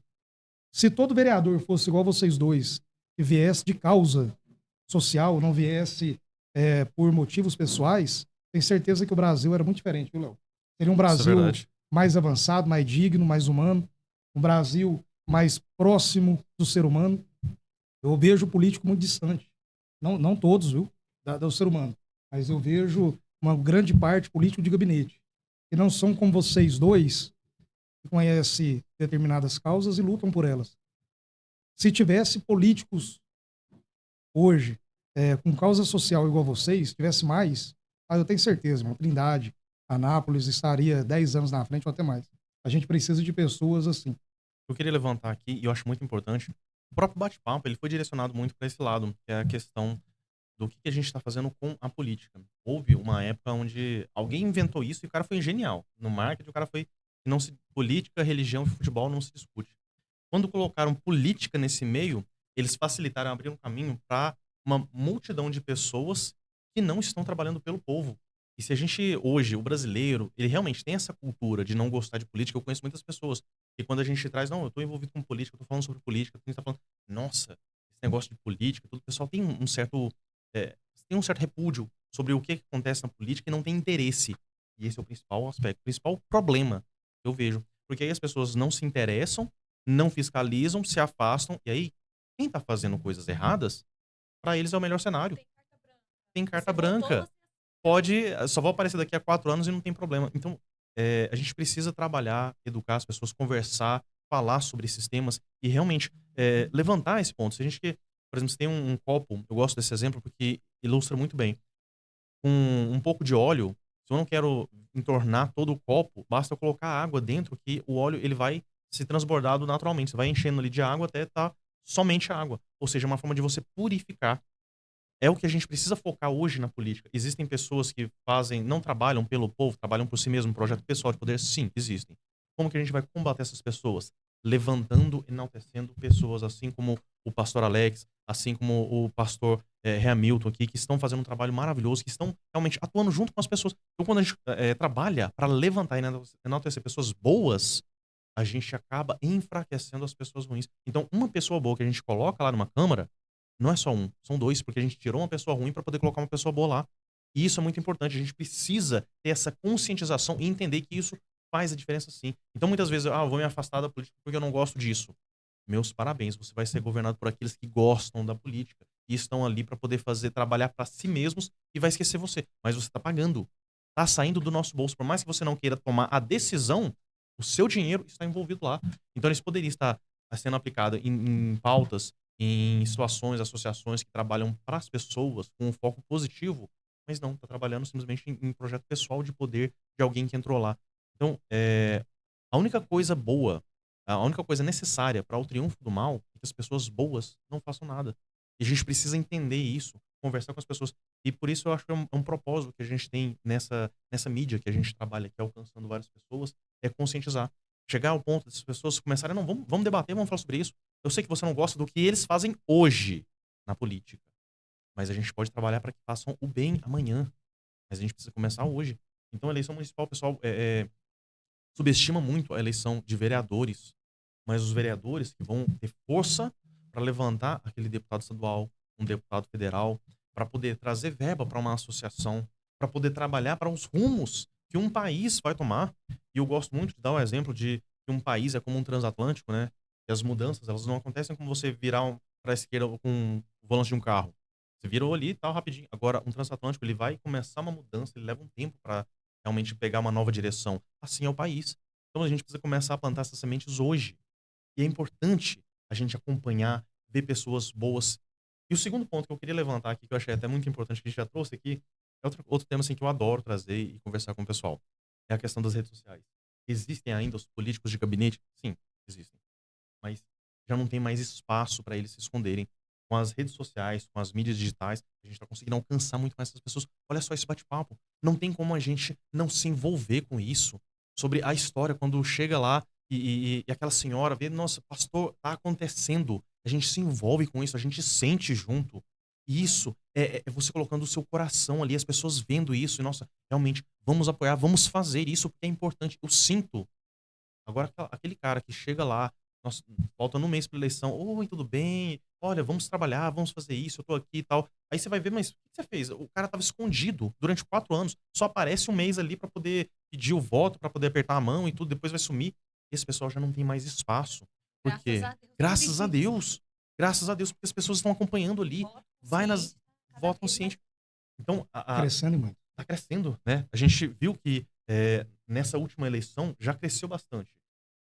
Se todo vereador fosse igual vocês dois, que viesse de causa social, não viesse por motivos pessoais, tenho certeza que o Brasil era muito diferente, viu, Léo? Seria um Isso é Brasil verdade. mais avançado, mais digno, mais humano. Um Brasil mais próximo do ser humano. Eu vejo o político muito distante. Não todos, viu? Do ser humano. Mas eu vejo uma grande parte político de gabinete. Que não são como vocês dois, que conhecem determinadas causas e lutam por elas. Se tivesse políticos hoje, com causa social igual vocês, tivesse mais, eu tenho certeza, irmão, Trindade, Anápolis estaria 10 anos na frente ou até mais. A gente precisa de pessoas assim. Eu queria levantar aqui, e eu acho muito importante, o próprio bate-papo, ele foi direcionado muito para esse lado, que é a questão do que a gente está fazendo com a política. Houve uma época onde alguém inventou isso e o cara foi genial. No marketing, o cara foi... Não se, política, religião e futebol não se discute. Quando colocaram política nesse meio, eles facilitaram, abriram um caminho para uma multidão de pessoas que não estão trabalhando pelo povo. E se a gente, hoje, o brasileiro, ele realmente tem essa cultura de não gostar de política, eu conheço muitas pessoas. E quando a gente traz, não, eu tô envolvido com política, eu tô falando sobre política, a gente tá falando, nossa, esse negócio de política, tudo, o pessoal tem um certo repúdio sobre o que acontece na política e não tem interesse. E esse é o principal aspecto, o principal problema que eu vejo. Porque aí as pessoas não se interessam, não fiscalizam, se afastam, e aí quem tá fazendo coisas erradas, para eles é o melhor cenário. Tem carta branca. Pode, só vou aparecer daqui a 4 anos e não tem problema. Então, a gente precisa trabalhar, educar as pessoas, conversar, falar sobre esses temas e realmente levantar esse ponto. Se a gente, por exemplo, se tem um copo, eu gosto desse exemplo porque ilustra muito bem. Com um pouco de óleo, se eu não quero entornar todo o copo, basta eu colocar água dentro que o óleo ele vai se transbordar naturalmente. Você vai enchendo ali de água até estar somente água. Ou seja, uma forma de você purificar. É o que a gente precisa focar hoje na política. Existem pessoas que não trabalham pelo povo, trabalham por si mesmo, um projeto pessoal de poder? Sim, existem. Como que a gente vai combater essas pessoas? Levantando, enaltecendo pessoas assim como o pastor Alex, assim como o pastor Hamilton aqui, que estão fazendo um trabalho maravilhoso, que estão realmente atuando junto com as pessoas. Então, quando a gente trabalha para levantar e enaltecer pessoas boas, a gente acaba enfraquecendo as pessoas ruins. Então, uma pessoa boa que a gente coloca lá numa câmara, não é só um, são dois, porque a gente tirou uma pessoa ruim para poder colocar uma pessoa boa lá. E isso é muito importante. A gente precisa ter essa conscientização e entender que isso faz a diferença sim. Então, muitas vezes, eu vou me afastar da política porque eu não gosto disso. Meus parabéns, você vai ser governado por aqueles que gostam da política e estão ali para poder trabalhar para si mesmos e vai esquecer você. Mas você está pagando. Está saindo do nosso bolso. Por mais que você não queira tomar a decisão, o seu dinheiro está envolvido lá. Então, isso poderia estar sendo aplicado em pautas, em situações, associações que trabalham para as pessoas com um foco positivo, mas não, está trabalhando simplesmente em projeto pessoal de poder de alguém que entrou lá. Então, a única coisa boa, a única coisa necessária para o triunfo do mal é que as pessoas boas não façam nada. E a gente precisa entender isso, conversar com as pessoas. E por isso eu acho que é um propósito que a gente tem nessa mídia que a gente trabalha aqui, alcançando várias pessoas, é conscientizar. Chegar ao ponto dessas pessoas começarem, não, vamos debater, vamos falar sobre isso. Eu sei que você não gosta do que eles fazem hoje na política, mas a gente pode trabalhar para que façam o bem amanhã. Mas a gente precisa começar hoje. Então, a eleição municipal, o pessoal subestima muito a eleição de vereadores. mas os vereadores que vão ter força para levantar aquele deputado estadual, um deputado federal, para poder trazer verba para uma associação, para poder trabalhar para os rumos que um país vai tomar. E eu gosto muito de dar o exemplo de que um país é como um transatlântico, né? E as mudanças, elas não acontecem como você virar para a esquerda com o volante de um carro. Você virou ali e tal, rapidinho. Agora, um transatlântico, ele vai começar uma mudança, ele leva um tempo para realmente pegar uma nova direção. Assim é o país. Então a gente precisa começar a plantar essas sementes hoje. E é importante a gente acompanhar, ver pessoas boas. E o segundo ponto que eu queria levantar aqui, que eu achei até muito importante, que a gente já trouxe aqui, é outro tema assim, que eu adoro trazer e conversar com o pessoal. É a questão das redes sociais. Existem ainda os políticos de gabinete? Sim, existem. Mas já não tem mais espaço para eles se esconderem. Com as redes sociais, com as mídias digitais, a gente está conseguindo alcançar muito mais essas pessoas. Olha só esse bate-papo. Não tem como a gente não se envolver com isso. Sobre a história, quando chega lá e aquela senhora vê, nossa, pastor, tá acontecendo. A gente se envolve com isso, a gente sente junto. E isso é você colocando o seu coração ali, as pessoas vendo isso. E, nossa, realmente, vamos apoiar, vamos fazer isso, porque é importante. Eu sinto. Agora, aquele cara que chega lá, nossa, falta um mês pra eleição. Oi, tudo bem? Olha, vamos trabalhar, vamos fazer isso, eu tô aqui e tal. Aí você vai ver, mas o que você fez? O cara tava escondido durante 4 anos. Só aparece um mês ali pra poder pedir o voto, pra poder apertar a mão e tudo, depois vai sumir. Esse pessoal já não tem mais espaço. Por Graças quê? a Deus. Graças a Deus. Graças a Deus, porque as pessoas estão acompanhando ali. Voto Vai nas. consciente, cada Voto vez mais. consciente. Então, Crescendo muito. tá crescendo, né? A gente viu que nessa última eleição já cresceu bastante.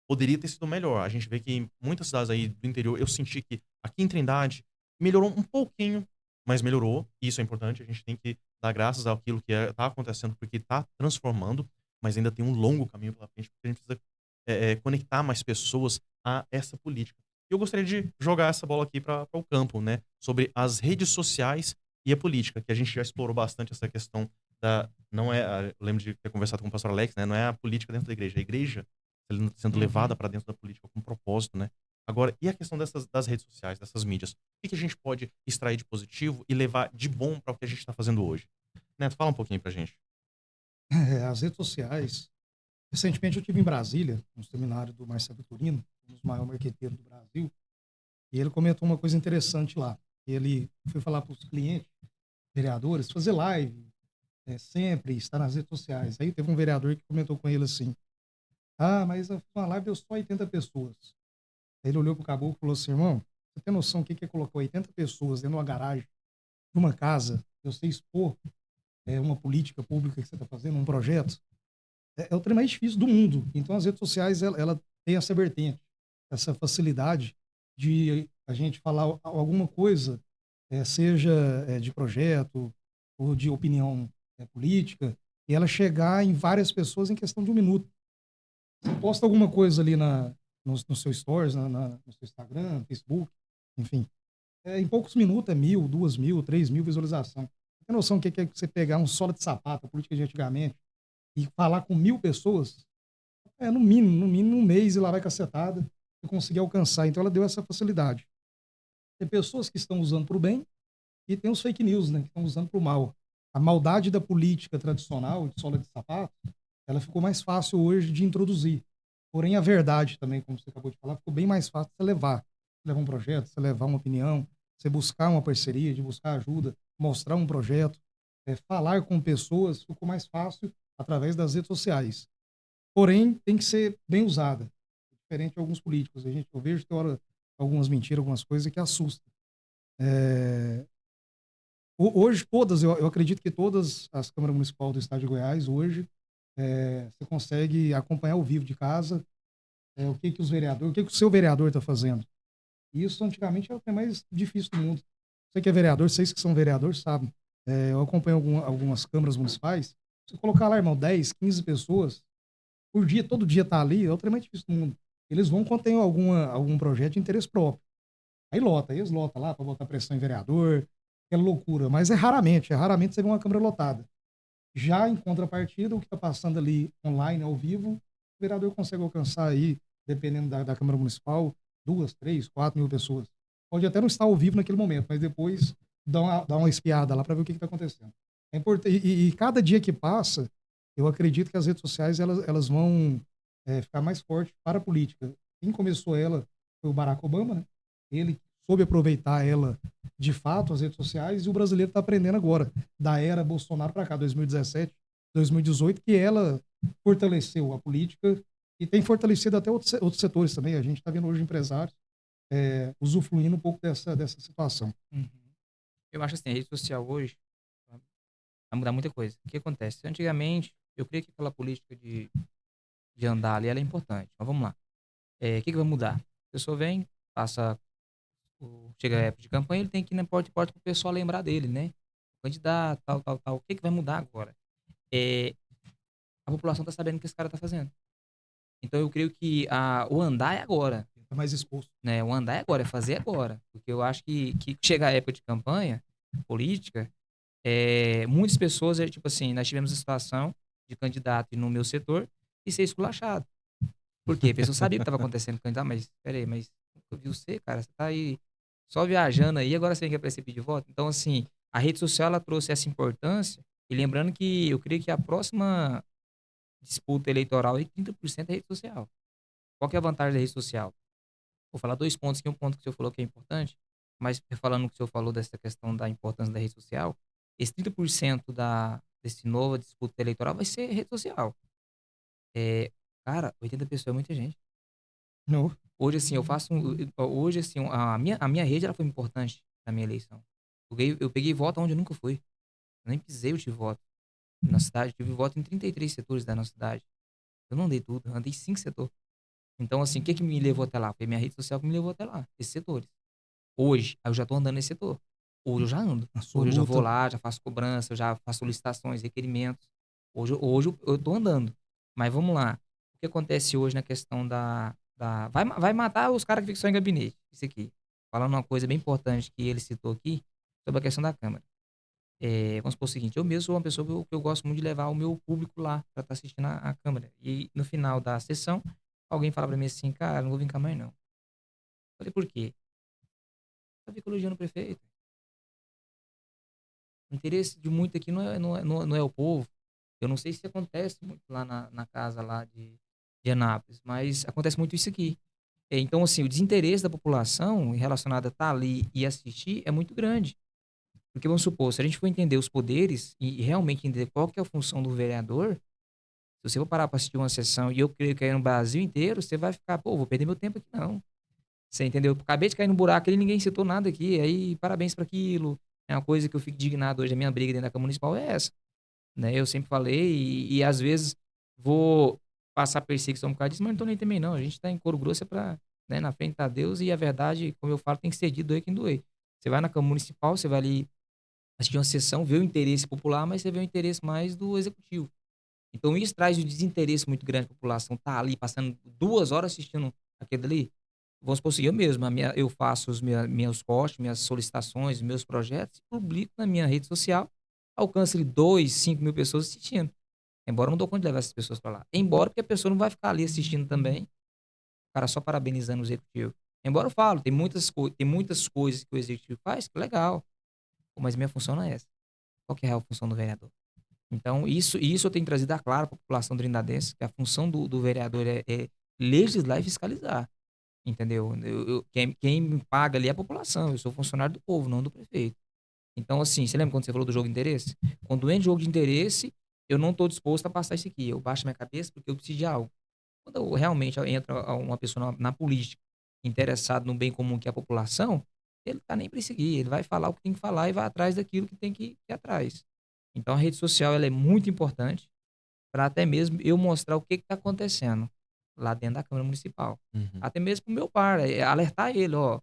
Poderia ter sido melhor. A gente vê que em muitas cidades aí do interior, eu senti que aqui em Trindade melhorou um pouquinho, mas melhorou. E isso é importante. A gente tem que dar graças àquilo que tá acontecendo, porque tá transformando, mas ainda tem um longo caminho pela frente, porque a gente precisa conectar mais pessoas a essa política. E eu gostaria de jogar essa bola aqui para o campo, né? Sobre as redes sociais e a política, que a gente já explorou bastante essa questão da. Não é. Eu lembro de ter conversado com o pastor Alex, né? Não é a política dentro da igreja, é a igreja sendo levada para dentro da política com propósito, né? Agora, e a questão das redes sociais, dessas mídias? O que a gente pode extrair de positivo e levar de bom para o que a gente está fazendo hoje? Neto, fala um pouquinho pra gente. As redes sociais. Recentemente eu estive em Brasília, no seminário do Marcelo Vitorino, um dos maiores marqueteiros do Brasil, e ele comentou uma coisa interessante lá. Ele foi falar para os clientes, vereadores, fazer live, sempre, estar nas redes sociais. Aí teve um vereador que comentou com ele assim: ah, mas uma live deu só 80 pessoas. Aí ele olhou pro caboclo e falou assim: irmão, você tem noção do que é colocar 80 pessoas dentro de uma garagem de uma casa, você expor uma política pública que você está fazendo, um projeto? É o trem mais difícil do mundo. Então as redes sociais, ela tem essa vertente, essa facilidade de a gente falar alguma coisa, seja de projeto ou de opinião política, e ela chegar em várias pessoas em questão de um minuto. Você posta alguma coisa ali no seu stories, no seu Instagram, Facebook, enfim. Em poucos minutos é 1.000, 2.000, 3.000 visualização. Tem noção do que é você pegar um sola de sapato, a política de antigamente, e falar com 1.000 pessoas? No mínimo um mês e lá vai cacetada e conseguir alcançar. Então ela deu essa facilidade. Tem pessoas que estão usando para o bem e tem os fake news, né, que estão usando para o mal. A maldade da política tradicional, de sola de sapato, ela ficou mais fácil hoje de introduzir. Porém, a verdade também, como você acabou de falar, ficou bem mais fácil de você levar. Você levar um projeto, você levar uma opinião, você buscar uma parceria, de buscar ajuda, mostrar um projeto, falar com pessoas, ficou mais fácil através das redes sociais. Porém, tem que ser bem usada. Diferente de alguns políticos. Eu vejo que tem hora algumas mentiras, algumas coisas que assustam. Hoje, eu acredito que todas as câmaras municipais do estado de Goiás, hoje, você consegue acompanhar ao vivo de casa o que os vereadores, o que o seu vereador está fazendo. Isso, antigamente, era o que é mais difícil do mundo. Você que é vereador, vocês que são vereadores, sabem. Eu acompanho algumas câmaras municipais. Você colocar lá, irmão, 10, 15 pessoas, por dia, todo dia tá ali, é o trem mais difícil do mundo. Eles vão quando tem algum projeto de interesse próprio. Aí eles lotam lá para botar pressão em vereador, aquela loucura. Mas é raramente você vê uma câmara lotada. Já em contrapartida, o que está passando ali online, ao vivo, o vereador consegue alcançar aí, dependendo da Câmara Municipal, 2, 3, 4 mil pessoas. Pode até não estar ao vivo naquele momento, mas depois dá uma espiada lá para ver o que está acontecendo. É importante, e cada dia que passa, eu acredito que as redes sociais elas vão ficar mais fortes para a política. Quem começou ela foi o Barack Obama, né? Ele soube aproveitar ela de fato, as redes sociais, e o brasileiro está aprendendo agora, da era Bolsonaro para cá, 2017, 2018, que ela fortaleceu a política e tem fortalecido até outros setores também. A gente está vendo hoje empresários usufruindo um pouco dessa situação. Uhum. Eu acho assim, a rede social hoje vai mudar muita coisa. O que acontece? Antigamente, eu creio que aquela política de andar ali, ela é importante. Mas vamos lá. O que vai mudar? A pessoa vem, passa, chega a época de campanha, ele tem que ir na porta e porta para o pessoal lembrar dele, né? Candidato, tal, tal, tal. O que vai mudar agora? A população está sabendo o que esse cara está fazendo. Então eu creio que o andar é agora. Está mais exposto. Né? O andar é agora, é fazer agora. Porque eu acho que chega a época de campanha política, muitas pessoas, tipo assim, nós tivemos a situação de candidato no meu setor e ser esculachado. Por quê? A pessoa sabia o que estava acontecendo com o candidato, mas peraí, mas nunca vi você, cara, você tá aí só viajando aí, agora você vem aqui para pedir voto? Então, assim, a rede social, ela trouxe essa importância, e lembrando que eu creio que a próxima disputa eleitoral, 30% é rede social. Qual que é a vantagem da rede social? Vou falar 2 pontos aqui, um ponto que o senhor falou que é importante, mas falando o que o senhor falou dessa questão da importância da rede social, esse 30% desse nova disputa eleitoral vai ser rede social. Cara, 80 pessoas é muita gente. Não. Hoje, assim, hoje, assim, a minha rede, ela foi importante na minha eleição. Eu peguei voto onde eu nunca fui. Eu nem pisei, eu tive voto. Na cidade, eu tive voto em 33 setores da nossa cidade. Eu não dei tudo, eu andei 5 setores. Então, assim, o que me levou até lá? Foi minha rede social que me levou até lá, esses setores. Hoje, eu já tô andando nesse setor. Hoje eu já ando. Hoje eu já vou lá, já faço cobrança, eu já faço solicitações, requerimentos. Hoje eu tô andando. Mas vamos lá. O que acontece hoje na questão vai matar os caras que ficam só em gabinete. Isso aqui. Falando uma coisa bem importante que ele citou aqui, sobre a questão da Câmara. Vamos supor o seguinte, eu mesmo sou uma pessoa que eu gosto muito de levar o meu público lá para estar assistindo a Câmara. E no final da sessão, alguém fala para mim assim, cara, não vou vir cá mais não. Falei, por quê? Eu fico elogiando o prefeito. O interesse de muito aqui não é o povo. Eu não sei se acontece muito lá na casa lá de Anápolis, mas acontece muito isso aqui. Então, assim, o desinteresse da população relacionado a estar ali e assistir é muito grande. Porque, vamos supor, se a gente for entender os poderes e realmente entender qual que é a função do vereador, se você for parar para assistir uma sessão, e eu creio que é no Brasil inteiro, você vai ficar, pô, vou perder meu tempo aqui, não. Você entendeu? Acabei de cair no buraco ali, ninguém citou nada aqui, aí parabéns para aquilo. É uma coisa que eu fico indignado hoje, a minha briga dentro da Câmara Municipal é essa. Né? Eu sempre falei e às vezes vou passar perseguição por causa disso, mas não tô nem também não. A gente tá em couro grosso pra, né, na frente tá Deus e a verdade, como eu falo, tem que ser dito, doer quem doer. Você vai na Câmara Municipal, você vai ali assistir uma sessão, ver o interesse popular, mas você vê o interesse mais do executivo. Então isso traz um desinteresse muito grande da população. Tá ali passando 2 horas assistindo aquilo ali. Vamos supor assim, eu mesmo, eu faço os meus cortes, minhas solicitações, meus projetos, publico na minha rede social, alcança 2, 5 mil pessoas assistindo. Embora eu não dou conta de levar essas pessoas para lá. Embora porque a pessoa não vai ficar ali assistindo também, o cara só parabenizando o executivo. Embora eu falo, tem muitas coisas que o executivo faz, que legal. Mas minha função não é essa. Qual que é a função do vereador? Então, isso eu tenho trazido a claro para a população trindadense, que a função do vereador é legislar e fiscalizar. Entendeu? Quem me paga ali é a população. Eu sou funcionário do povo, não do prefeito. Então, assim, você lembra quando você falou do jogo de interesse? Quando entra jogo de interesse, eu não estou disposto a passar isso aqui. Eu baixo minha cabeça porque eu preciso de algo. Quando realmente entra uma pessoa na política interessada no bem comum que é a população, ele tá nem para seguir. Ele vai falar o que tem que falar e vai atrás daquilo que tem que ir atrás. Então, a rede social ela é muito importante para até mesmo eu mostrar o que está acontecendo lá dentro da Câmara Municipal. Uhum. Até mesmo pro meu par, alertar ele, ó,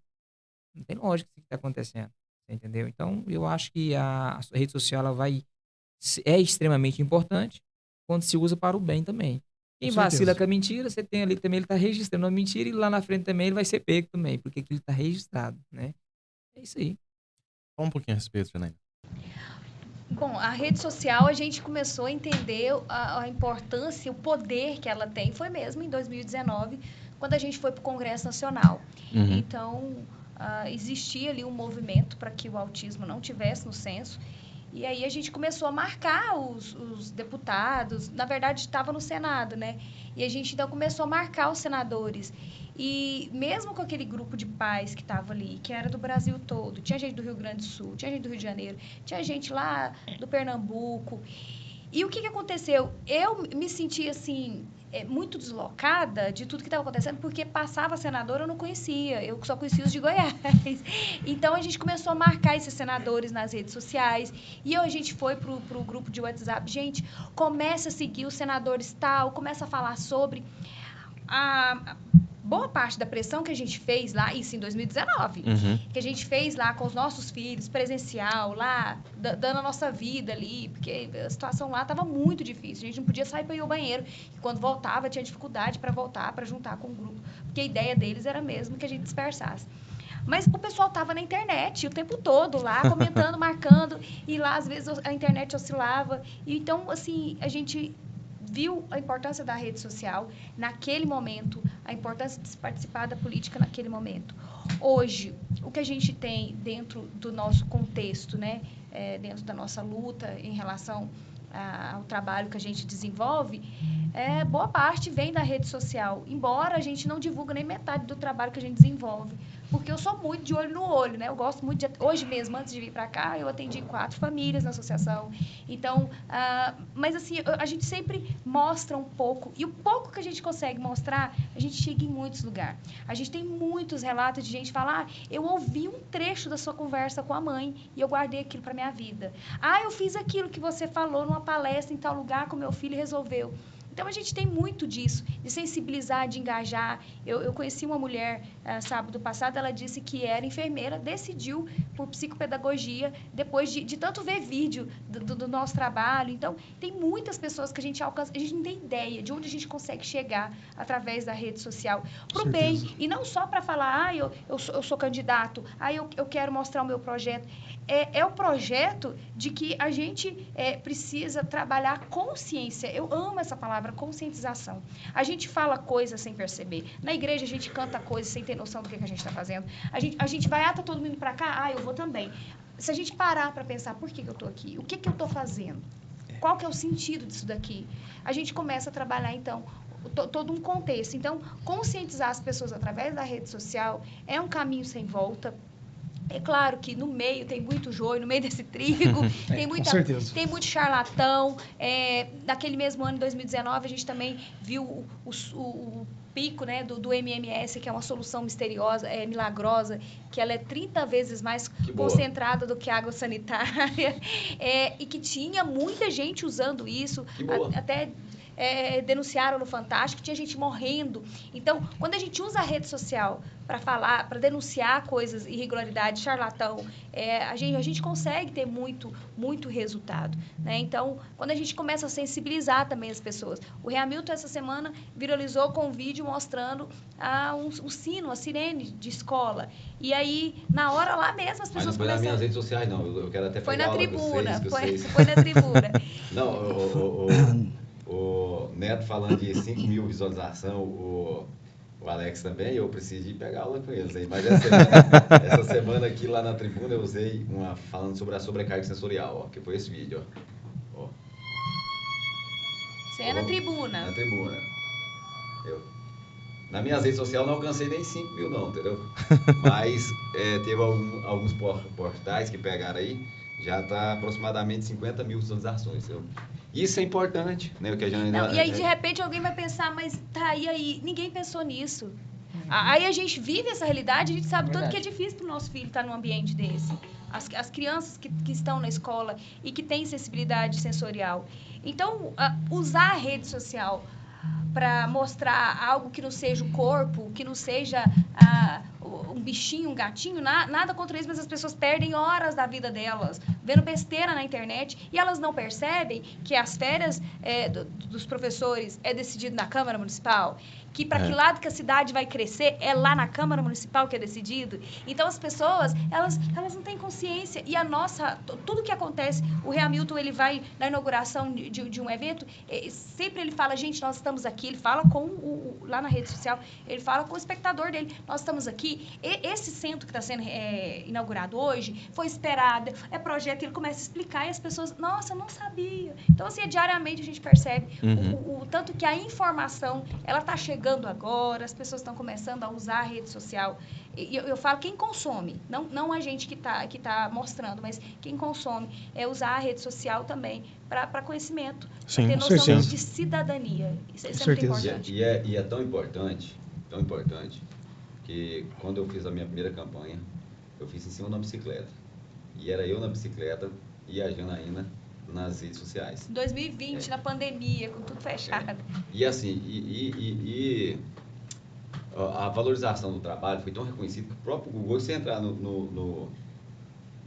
não tem lógica isso que está acontecendo, você entendeu? Então, eu acho que a rede social ela é extremamente importante quando se usa para o bem também. Quem vacila com a mentira, você tem ali também, ele está registrando a mentira e lá na frente também ele vai ser pego também, porque ele está registrado, né? É isso aí. Fala um pouquinho a respeito, Janaína. Bom, a rede social a gente começou a entender a importância, o poder que ela tem. Foi mesmo em 2019, quando a gente foi para o Congresso Nacional. Uhum. Então, existia ali um movimento para que o autismo não tivesse no censo. E aí a gente começou a marcar os deputados, na verdade estava no Senado, né? E a gente então começou a marcar os senadores. E mesmo com aquele grupo de pais que estava ali, que era do Brasil todo, tinha gente do Rio Grande do Sul, tinha gente do Rio de Janeiro, tinha gente lá do Pernambuco. E o que aconteceu? Eu me senti assim, muito deslocada de tudo que estava acontecendo, porque passava senador eu não conhecia, eu só conhecia os de Goiás. Então a gente começou a marcar esses senadores nas redes sociais, e a gente foi pro grupo de WhatsApp, gente, começa a seguir os senadores tal, começa a falar sobre a boa parte da pressão que a gente fez lá, isso em 2019, que a gente fez lá com os nossos filhos, presencial, lá, dando a nossa vida ali, porque a situação lá estava muito difícil, a gente não podia sair para ir ao banheiro, e quando voltava tinha dificuldade para voltar, para juntar com o grupo, porque a ideia deles era mesmo que a gente dispersasse. Mas o pessoal estava na internet o tempo todo lá, comentando, marcando, e lá às vezes a internet oscilava, e então, assim, a gente viu a importância da rede social naquele momento, a importância de se participar da política naquele momento. Hoje, o que a gente tem dentro do nosso contexto, né, dentro da nossa luta em relação ao trabalho que a gente desenvolve, boa parte vem da rede social, embora a gente não divulgue nem metade do trabalho que a gente desenvolve, porque eu sou muito de olho no olho, né? Eu gosto muito de... Hoje mesmo, antes de vir para cá, eu atendi 4 famílias na associação. Então, mas assim, a gente sempre mostra um pouco, e o pouco que a gente consegue mostrar, a gente chega em muitos lugares. A gente tem muitos relatos de gente falar, eu ouvi um trecho da sua conversa com a mãe e eu guardei aquilo para minha vida. Eu fiz aquilo que você falou numa palestra em tal lugar com meu filho e resolveu. Então, a gente tem muito disso, de sensibilizar, de engajar. Eu conheci uma mulher, sábado passado, ela disse que era enfermeira, decidiu por psicopedagogia, depois de tanto ver vídeo do nosso trabalho. Então, tem muitas pessoas que a gente alcança, a gente não tem ideia de onde a gente consegue chegar através da rede social, para o bem. E não só para falar, eu sou candidato, eu quero mostrar o meu projeto. É o projeto de que a gente precisa trabalhar consciência. Eu amo essa palavra, conscientização. A gente fala coisas sem perceber. Na igreja a gente canta coisas sem ter noção do que a gente está fazendo. A gente vai, tá todo mundo para cá? Eu vou também. Se a gente parar para pensar, por que eu estou aqui? O que eu estou fazendo? Qual que é o sentido disso daqui? A gente começa a trabalhar, então, todo um contexto. Então, conscientizar as pessoas através da rede social é um caminho sem volta. É claro que no meio tem muito joio, no meio desse trigo, tem muito charlatão. Naquele mesmo ano, 2019, a gente também viu o pico, né, do MMS, que é uma solução misteriosa, milagrosa, que ela é 30 vezes mais concentrada do que a água sanitária, e que tinha muita gente usando isso, até... denunciaram no Fantástico, tinha gente morrendo. Então, quando a gente usa a rede social para falar, para denunciar coisas, irregularidades, charlatão, a gente consegue ter muito, muito resultado, né? Então, quando a gente começa a sensibilizar também as pessoas. O Hamilton, essa semana, viralizou com um vídeo mostrando um sino, a sirene de escola. E aí, na hora lá mesmo, as pessoas começaram... Mas não foi nas minhas redes sociais, não. Eu quero até foi pegar na aula tribuna, com vocês. Foi na tribuna. Não, o Neto falando de 5 mil visualização, o Alex também, eu preciso ir pegar aula com eles aí. Mas essa semana aqui lá na tribuna eu usei falando sobre a sobrecarga sensorial, que foi esse vídeo, ó. Você é na tribuna. Na tribuna. Nas minhas redes sociais não alcancei nem 5 mil não, entendeu? Mas teve alguns portais que pegaram aí, já está aproximadamente 50 mil visualizações. Isso é importante, né? O que a Janaína... E aí, de repente, alguém vai pensar, mas tá, e aí? Ninguém pensou nisso. Aí a gente vive essa realidade, a gente sabe tanto que é difícil para o nosso filho estar num ambiente desse. As crianças que estão na escola e que têm sensibilidade sensorial. Então, usar a rede social para mostrar algo que não seja o corpo, que não seja um bichinho, um gatinho, nada contra isso, mas as pessoas perdem horas da vida delas vendo besteira na internet e elas não percebem que as férias dos professores é decidido na Câmara Municipal, que para que lado que a cidade vai crescer é lá na Câmara Municipal que é decidido. Então as pessoas, elas não têm consciência e tudo que acontece, o Hamilton, ele vai na inauguração de um evento, sempre ele fala, gente, nós estamos aqui, ele fala lá na rede social, ele fala com o espectador dele, nós estamos aqui que esse centro que está sendo inaugurado hoje foi esperado, é projeto, ele começa a explicar e as pessoas, nossa, eu não sabia. Então, assim, diariamente a gente percebe o tanto que a informação, ela está chegando agora, as pessoas estão começando a usar a rede social. E eu falo quem consome, não a gente que tá mostrando, mas quem consome é usar a rede social também para conhecimento, Sim, ter noção certeza. de cidadania. Isso é muito certeza. importante. E é tão importante, que quando eu fiz a minha primeira campanha, eu fiz em cima de uma bicicleta. E era eu na bicicleta e a Janaína nas redes sociais. 2020, na pandemia, com tudo fechado. E assim, a valorização do trabalho foi tão reconhecida que o próprio Google, se você entrar no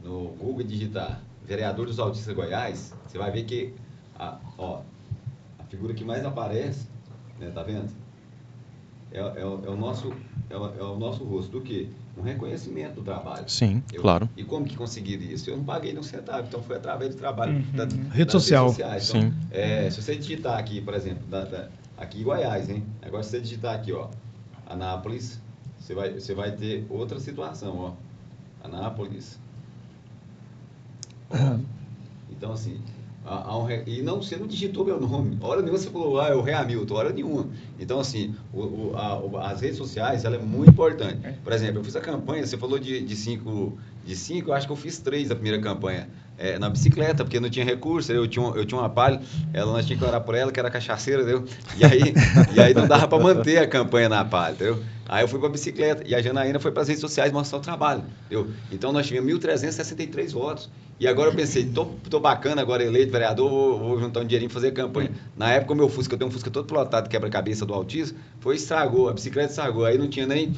Google e digitar vereador dos autistas Goiás, você vai ver que a figura que mais aparece, né, tá vendo? É o nosso rosto. Do quê? Um reconhecimento do trabalho. Sim, claro. E como que conseguiram isso? Eu não paguei nem um centavo, então foi através do trabalho das Rede social. redes sociais. Então, Sim. se você digitar aqui, por exemplo, aqui em Goiás, hein? Agora se você digitar aqui, ó, Anápolis, você vai ter outra situação, ó. Anápolis. Então, assim, e não, você não digitou meu nome. Hora nenhuma você falou, é o Rei Hamilton, hora nenhuma. Então, assim, as redes sociais, ela é muito importante. Por exemplo, eu fiz a campanha, você falou de cinco, eu acho que eu fiz 3 da primeira campanha. Na bicicleta, porque não tinha recurso, eu tinha uma Palio, nós tínhamos que orar por ela, que era cachaceira, entendeu? E aí não dava para manter a campanha na Palio, entendeu? Aí eu fui para a bicicleta, e a Janaína foi para as redes sociais mostrar o trabalho, entendeu? Então nós tivemos 1.363 votos. E agora eu pensei, tô bacana agora eleito vereador, vou juntar um dinheirinho e fazer campanha. Na época o meu Fusca, eu tenho um Fusca todo plotado, quebra-cabeça do autismo, a bicicleta estragou, aí não tinha nem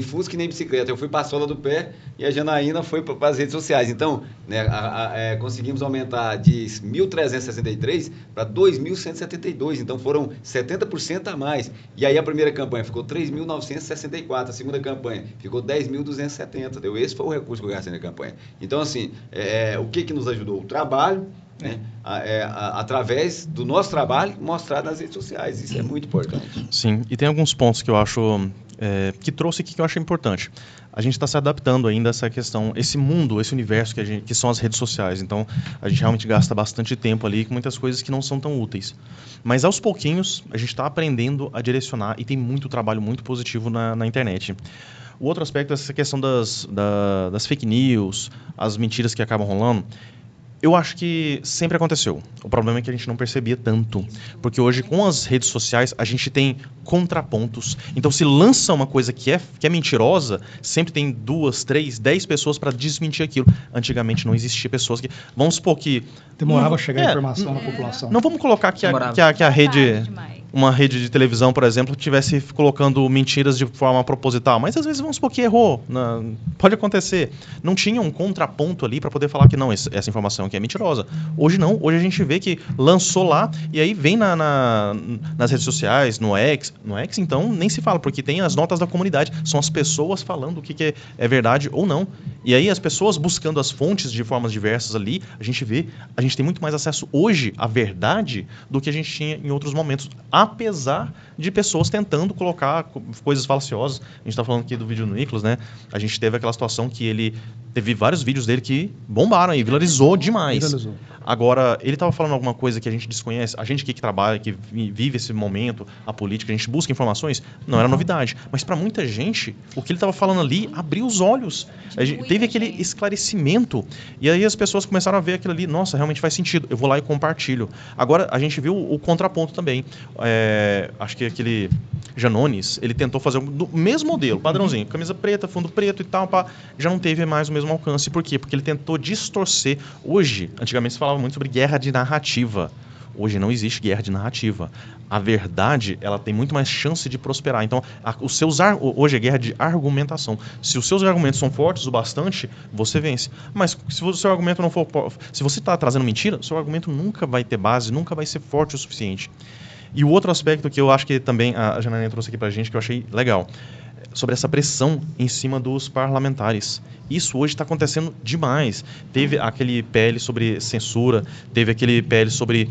Fusca e nem bicicleta. Eu fui para a sola do pé e a Janaína foi para as redes sociais. Então, né, conseguimos aumentar de 1.363 para 2.172, então foram 70% a mais. E aí a primeira campanha ficou 3.964, a segunda campanha ficou 10.270, entendeu? Esse foi o recurso que eu gastei na campanha. Então, assim, o que nos ajudou? O trabalho, né? Através do nosso trabalho mostrado nas redes sociais. Isso é muito importante. Sim, e tem alguns pontos que eu acho que trouxe aqui que eu acho importante. A gente está se adaptando ainda a essa questão, esse mundo, esse universo que são as redes sociais. Então, a gente realmente gasta bastante tempo ali com muitas coisas que não são tão úteis. Mas, aos pouquinhos, a gente está aprendendo a direcionar e tem muito trabalho muito positivo na internet. O outro aspecto é essa questão das fake news, as mentiras que acabam rolando. Eu acho que sempre aconteceu. O problema é que a gente não percebia tanto. Porque hoje, com as redes sociais, a gente tem contrapontos. Então, se lança uma coisa que é mentirosa, sempre tem 2, 3, 10 pessoas para desmentir aquilo. Antigamente não existia pessoas que... Vamos supor que... Demorava a chegar a informação na população. Não vamos colocar que a rede... Uma rede de televisão, por exemplo, estivesse colocando mentiras de forma proposital. Mas às vezes vamos supor que errou. Pode acontecer. Não tinha um contraponto ali para poder falar que não, essa informação aqui é mentirosa. Hoje não. Hoje a gente vê que lançou lá e aí vem nas redes sociais, no X. No X, então, nem se fala, porque tem as notas da comunidade. São as pessoas falando o que é verdade ou não. E aí as pessoas buscando as fontes de formas diversas ali, a gente tem muito mais acesso hoje à verdade do que a gente tinha em outros momentos. Apesar de pessoas tentando colocar coisas falaciosas. A gente está falando aqui do vídeo do Nicolas, né? A gente teve aquela situação que ele teve vários vídeos dele que bombaram e viralizou demais. Agora, ele estava falando alguma coisa que a gente desconhece, a gente aqui que trabalha, que vive esse momento, a política, a gente busca informações, não era novidade. Mas para muita gente, o que ele estava falando ali abriu os olhos. Teve aquele esclarecimento. E aí as pessoas começaram a ver aquilo ali, nossa, realmente faz sentido, eu vou lá e compartilho. Agora, a gente viu o contraponto também. Acho que aquele Janones, ele tentou fazer do mesmo modelo, padrãozinho, camisa preta, fundo preto e tal, já não teve mais o mesmo alcance. Por quê? Porque ele tentou distorcer. Hoje, antigamente se falava muito sobre guerra de narrativa. Hoje não existe guerra de narrativa. A verdade, ela tem muito mais chance de prosperar. Então, hoje é guerra de argumentação. Se os seus argumentos são fortes o bastante, você vence. Mas se o seu argumento não for... Se você está trazendo mentira, seu argumento nunca vai ter base, nunca vai ser forte o suficiente. E o outro aspecto que eu acho que também a Janaína trouxe aqui pra gente, que eu achei legal, sobre essa pressão em cima dos parlamentares. Isso hoje está acontecendo demais. Teve aquele PL sobre censura, teve aquele PL sobre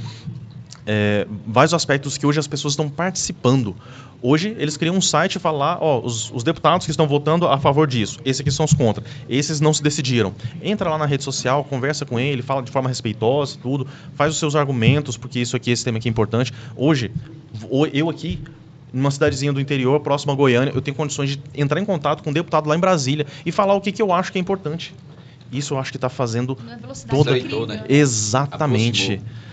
vários aspectos que hoje as pessoas estão participando. Hoje, eles criam um site e falam lá, os deputados que estão votando a favor disso, esses aqui são os contra, esses não se decidiram. Entra lá na rede social, conversa com ele, fala de forma respeitosa, tudo, faz os seus argumentos, porque isso aqui, esse tema aqui é importante. Hoje, eu aqui, numa cidadezinha do interior, próxima a Goiânia, eu tenho condições de entrar em contato com um deputado lá em Brasília e falar o que eu acho que é importante. Isso eu acho que está fazendo toda... Exatamente. Aproximou.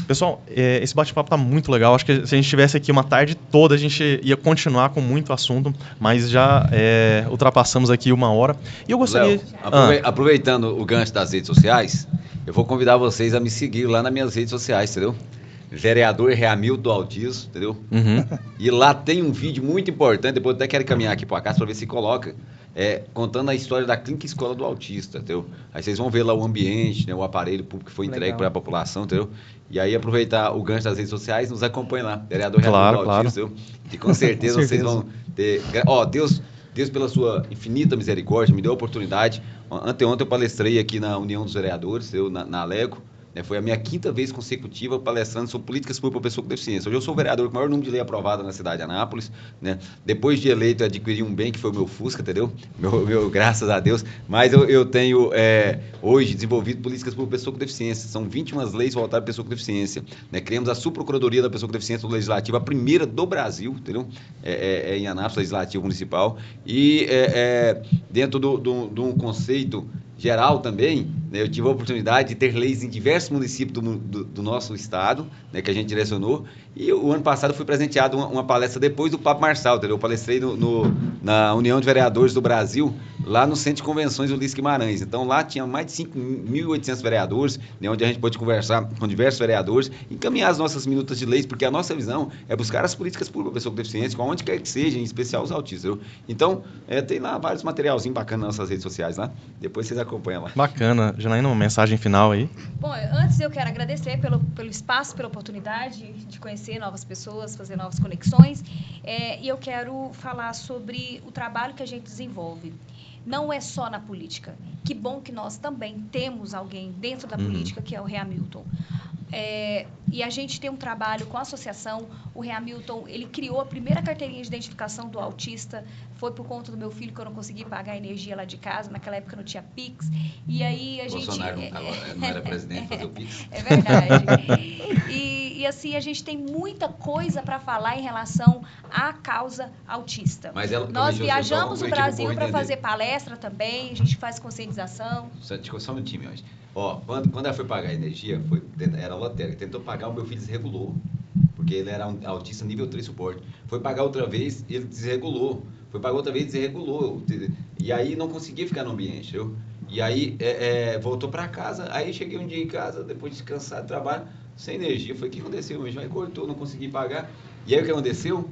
Pessoal, esse bate-papo está muito legal. Acho que se a gente tivesse aqui uma tarde toda, a gente ia continuar com muito assunto, mas já ultrapassamos aqui 1 hora. E eu gostaria... Léo, aproveitando o gancho das redes sociais, eu vou convidar vocês a me seguir lá nas minhas redes sociais, entendeu? Vereador Reamilton do Autismo, entendeu? Uhum. E lá tem um vídeo muito importante, depois eu até quero caminhar aqui para casa para ver se coloca, contando a história da Clínica Escola do Autista, entendeu? Aí vocês vão ver lá o ambiente, né, o aparelho público que foi entregue para a população, entendeu? E aí aproveitar o gancho das redes sociais, nos acompanhe lá, Vereador Reamilton do Autista, entendeu? E com certeza vocês vão ter... Deus, pela sua infinita misericórdia, me deu a oportunidade. Anteontem eu palestrei aqui na União dos Vereadores, na Alego. Foi a minha 5ª vez consecutiva palestrando sobre políticas públicas para pessoa com deficiência. Hoje eu sou o vereador com o maior número de lei aprovada na cidade de Anápolis, né? Depois de eleito, eu adquiri um bem que foi o meu Fusca, entendeu? Meu graças a Deus. Mas eu tenho, hoje, desenvolvido políticas públicas para pessoa com deficiência. São 21 leis voltadas para pessoa com deficiência, né? Criamos a Subprocuradoria da Pessoa com Deficiência do Legislativo, a primeira do Brasil, entendeu? Em Anápolis, Legislativo Municipal. E dentro de um conceito geral também, né, eu tive a oportunidade de ter leis em diversos municípios do nosso estado, né, que a gente direcionou, e o ano passado fui presenteado uma palestra depois do Papo Marçal, entendeu? Eu palestrei na União de Vereadores do Brasil, lá no Centro de Convenções Ulisses Guimarães. Então lá tinha mais de 5.800 vereadores, né, onde a gente pôde conversar com diversos vereadores, encaminhar as nossas minutas de leis, porque a nossa visão é buscar as políticas públicas para pessoa com deficiência, com onde quer que seja, em especial os autistas. Entendeu? Então, tem lá vários materialzinhos bacanas nas nossas redes sociais lá, depois vocês acompanham lá. Bacana. Janaína, uma mensagem final aí? Bom, antes eu quero agradecer pelo espaço, pela oportunidade de conhecer novas pessoas, fazer novas conexões, e eu quero falar sobre o trabalho que a gente desenvolve. Não é só na política. Que bom que nós também temos alguém dentro da política, que é o Reamilton. E a gente tem um trabalho com a associação. O Reamilton, ele criou a primeira carteirinha de identificação do autista. Foi por conta do meu filho que eu não consegui pagar a energia lá de casa. Naquela época não tinha Pix. E aí a Bolsonaro gente... não era presidente, fazer o Pix. É verdade. E assim, a gente tem muita coisa para falar em relação à causa autista. Mas nós viajamos o Brasil para fazer palestra também. A gente faz conscientização. Só um time hoje. Quando ela foi pagar a energia, era lotérica, tentou pagar, o meu filho desregulou, porque ele era um autista nível 3 suporte. Foi pagar outra vez, ele desregulou. Foi pagar outra vez, desregulou. E aí não conseguia ficar no ambiente, viu? E aí voltou para casa, aí cheguei um dia em casa, depois de cansado do trabalho, sem energia. Falei, o que aconteceu? Aí cortou, não consegui pagar. E aí o que aconteceu?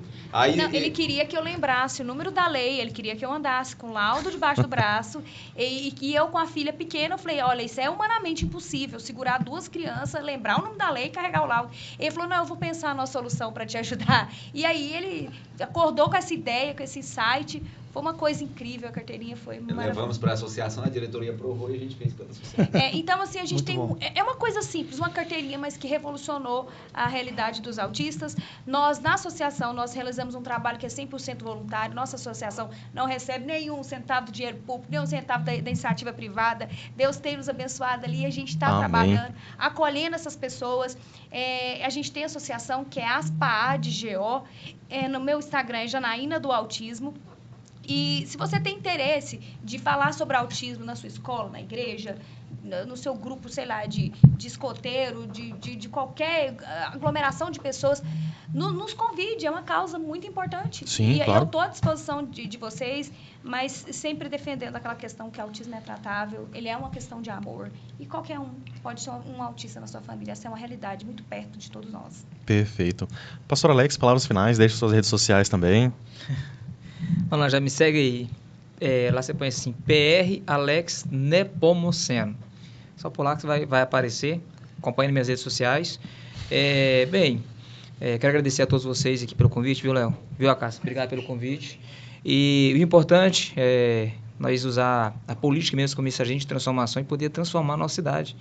Ele queria que eu lembrasse o número da lei, ele queria que eu andasse com laudo debaixo do braço, e que eu com a filha pequena, eu falei, olha, isso é humanamente impossível, segurar 2 crianças, lembrar o nome da lei e carregar o laudo. Ele falou, não, eu vou pensar numa solução para te ajudar. E aí ele acordou com essa ideia, com esse insight. Foi uma coisa incrível, a carteirinha foi maravilhosa. Levamos para a associação, a diretoria aprovou e a gente fez pela associação. Então, assim, a gente tem... É uma coisa simples, uma carteirinha, mas que revolucionou a realidade dos autistas. Nós, na associação, nós realizamos um trabalho que é 100% voluntário. Nossa associação não recebe nenhum centavo de dinheiro público, nenhum centavo da iniciativa privada. Deus tem nos abençoado ali e a gente está trabalhando, acolhendo essas pessoas. A gente tem associação que é ASPAADGO. No meu Instagram é Janaína do Autismo. E se você tem interesse de falar sobre autismo na sua escola, na igreja, no seu grupo, sei lá, de escoteiro, de qualquer aglomeração de pessoas, nos convide, é uma causa muito importante. Sim, claro. Eu estou à disposição de vocês, mas sempre defendendo aquela questão que o autismo é tratável, ele é uma questão de amor. E qualquer um pode ser um autista na sua família, essa é uma realidade muito perto de todos nós. Perfeito. Pastor Alex, palavras finais, deixe suas redes sociais também. Vamos lá, já me segue aí. Lá você põe assim, PR Alex Nepomuceno. Só por lá que você vai aparecer. Acompanhe nas minhas redes sociais. Quero agradecer a todos vocês aqui pelo convite, viu, Léo? Viu, Acácio? Obrigado pelo convite. E o importante é nós usar a política mesmo como agente de transformação e poder transformar a nossa cidade.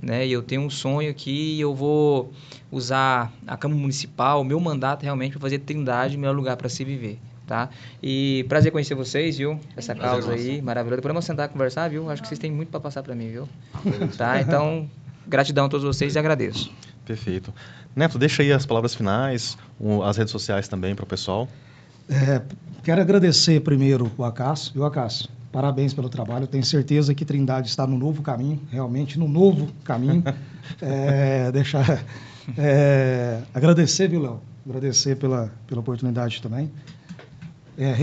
né? E eu tenho um sonho aqui e eu vou usar a Câmara Municipal, o meu mandato realmente para fazer Trindade o melhor lugar para se viver, tá? E prazer conhecer vocês, viu? Essa Prazer causa aí, nosso. maravilhosa. Podemos sentar e conversar, viu? Acho que vocês têm muito para passar para mim, viu? Tá? Então, gratidão a todos vocês e agradeço. Perfeito. Neto, deixa aí as palavras finais, as redes sociais também para o pessoal. Quero agradecer primeiro o Acácio. Viu, Acácio? Parabéns pelo trabalho. Eu tenho certeza que Trindade está no novo caminho, realmente no novo caminho. Agradecer, viu, Léo? Agradecer pela oportunidade também.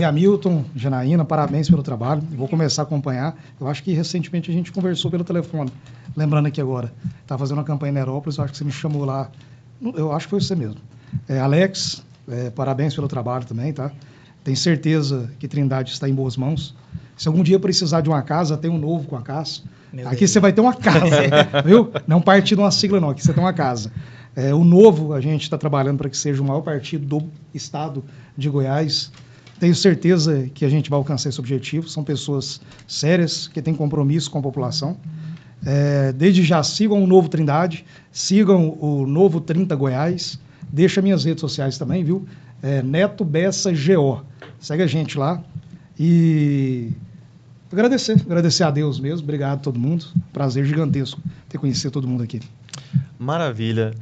Hamilton, Janaína, parabéns pelo trabalho. Vou começar a acompanhar. Eu acho que recentemente a gente conversou pelo telefone. Lembrando aqui agora, estava fazendo uma campanha em Nerópolis, eu acho que você me chamou lá. Eu acho que foi você mesmo. Alex, parabéns pelo trabalho também, tá? Tenho certeza que Trindade está em boas mãos. Se algum dia precisar de uma casa, tem um novo com a casa. Aqui você vai ter uma casa, viu? Não partido de uma sigla, não. Aqui você tem uma casa. O novo, a gente está trabalhando para que seja o maior partido do estado de Goiás. Tenho certeza que a gente vai alcançar esse objetivo. São pessoas sérias, que têm compromisso com a população. Desde já, sigam o Novo Trindade, sigam o Novo 30 Goiás. Deixa minhas redes sociais também, viu? Neto Bessa GO. Segue a gente lá. E agradecer a Deus mesmo. Obrigado a todo mundo. Prazer gigantesco ter conhecido todo mundo aqui. Maravilha.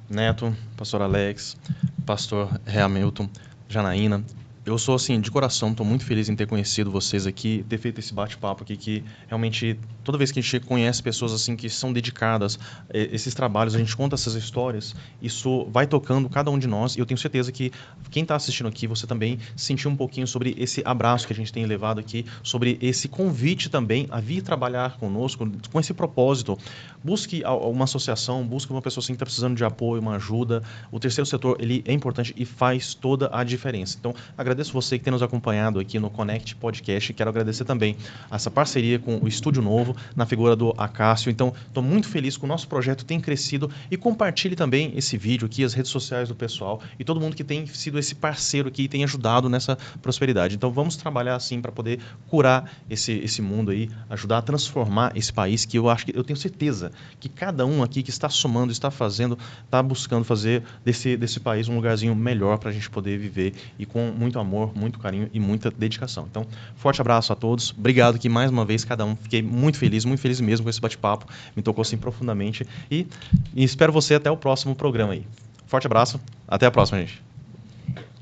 Neto, pastor Alex, pastor Hamilton, Janaína. Eu sou, assim, de coração, estou muito feliz em ter conhecido vocês aqui, ter feito esse bate-papo aqui, que realmente, toda vez que a gente conhece pessoas, assim, que são dedicadas a esses trabalhos, a gente conta essas histórias, isso vai tocando cada um de nós, e eu tenho certeza que quem está assistindo aqui, você também sentiu um pouquinho sobre esse abraço que a gente tem levado aqui, sobre esse convite também a vir trabalhar conosco, com esse propósito. Busque uma associação, busque uma pessoa assim, que está precisando de apoio, uma ajuda. O terceiro setor, ele é importante e faz toda a diferença. Então, agradeço você que tem nos acompanhado aqui no Connect Podcast. Quero agradecer também essa parceria com o Estúdio Novo, na figura do Acácio. Então, estou muito feliz que o nosso projeto tem crescido e compartilhe também esse vídeo aqui, as redes sociais do pessoal e todo mundo que tem sido esse parceiro aqui e tem ajudado nessa prosperidade. Então, vamos trabalhar assim para poder curar esse mundo aí, ajudar a transformar esse país, que eu tenho certeza que cada um aqui que está somando, está fazendo, está buscando fazer desse país um lugarzinho melhor para a gente poder viver e com muito amor, muito carinho e muita dedicação. Então, forte abraço a todos. Obrigado aqui mais uma vez, cada um. Fiquei muito feliz mesmo com esse bate-papo. Me tocou assim profundamente. E espero você até o próximo programa aí. Forte abraço. Até a próxima, gente.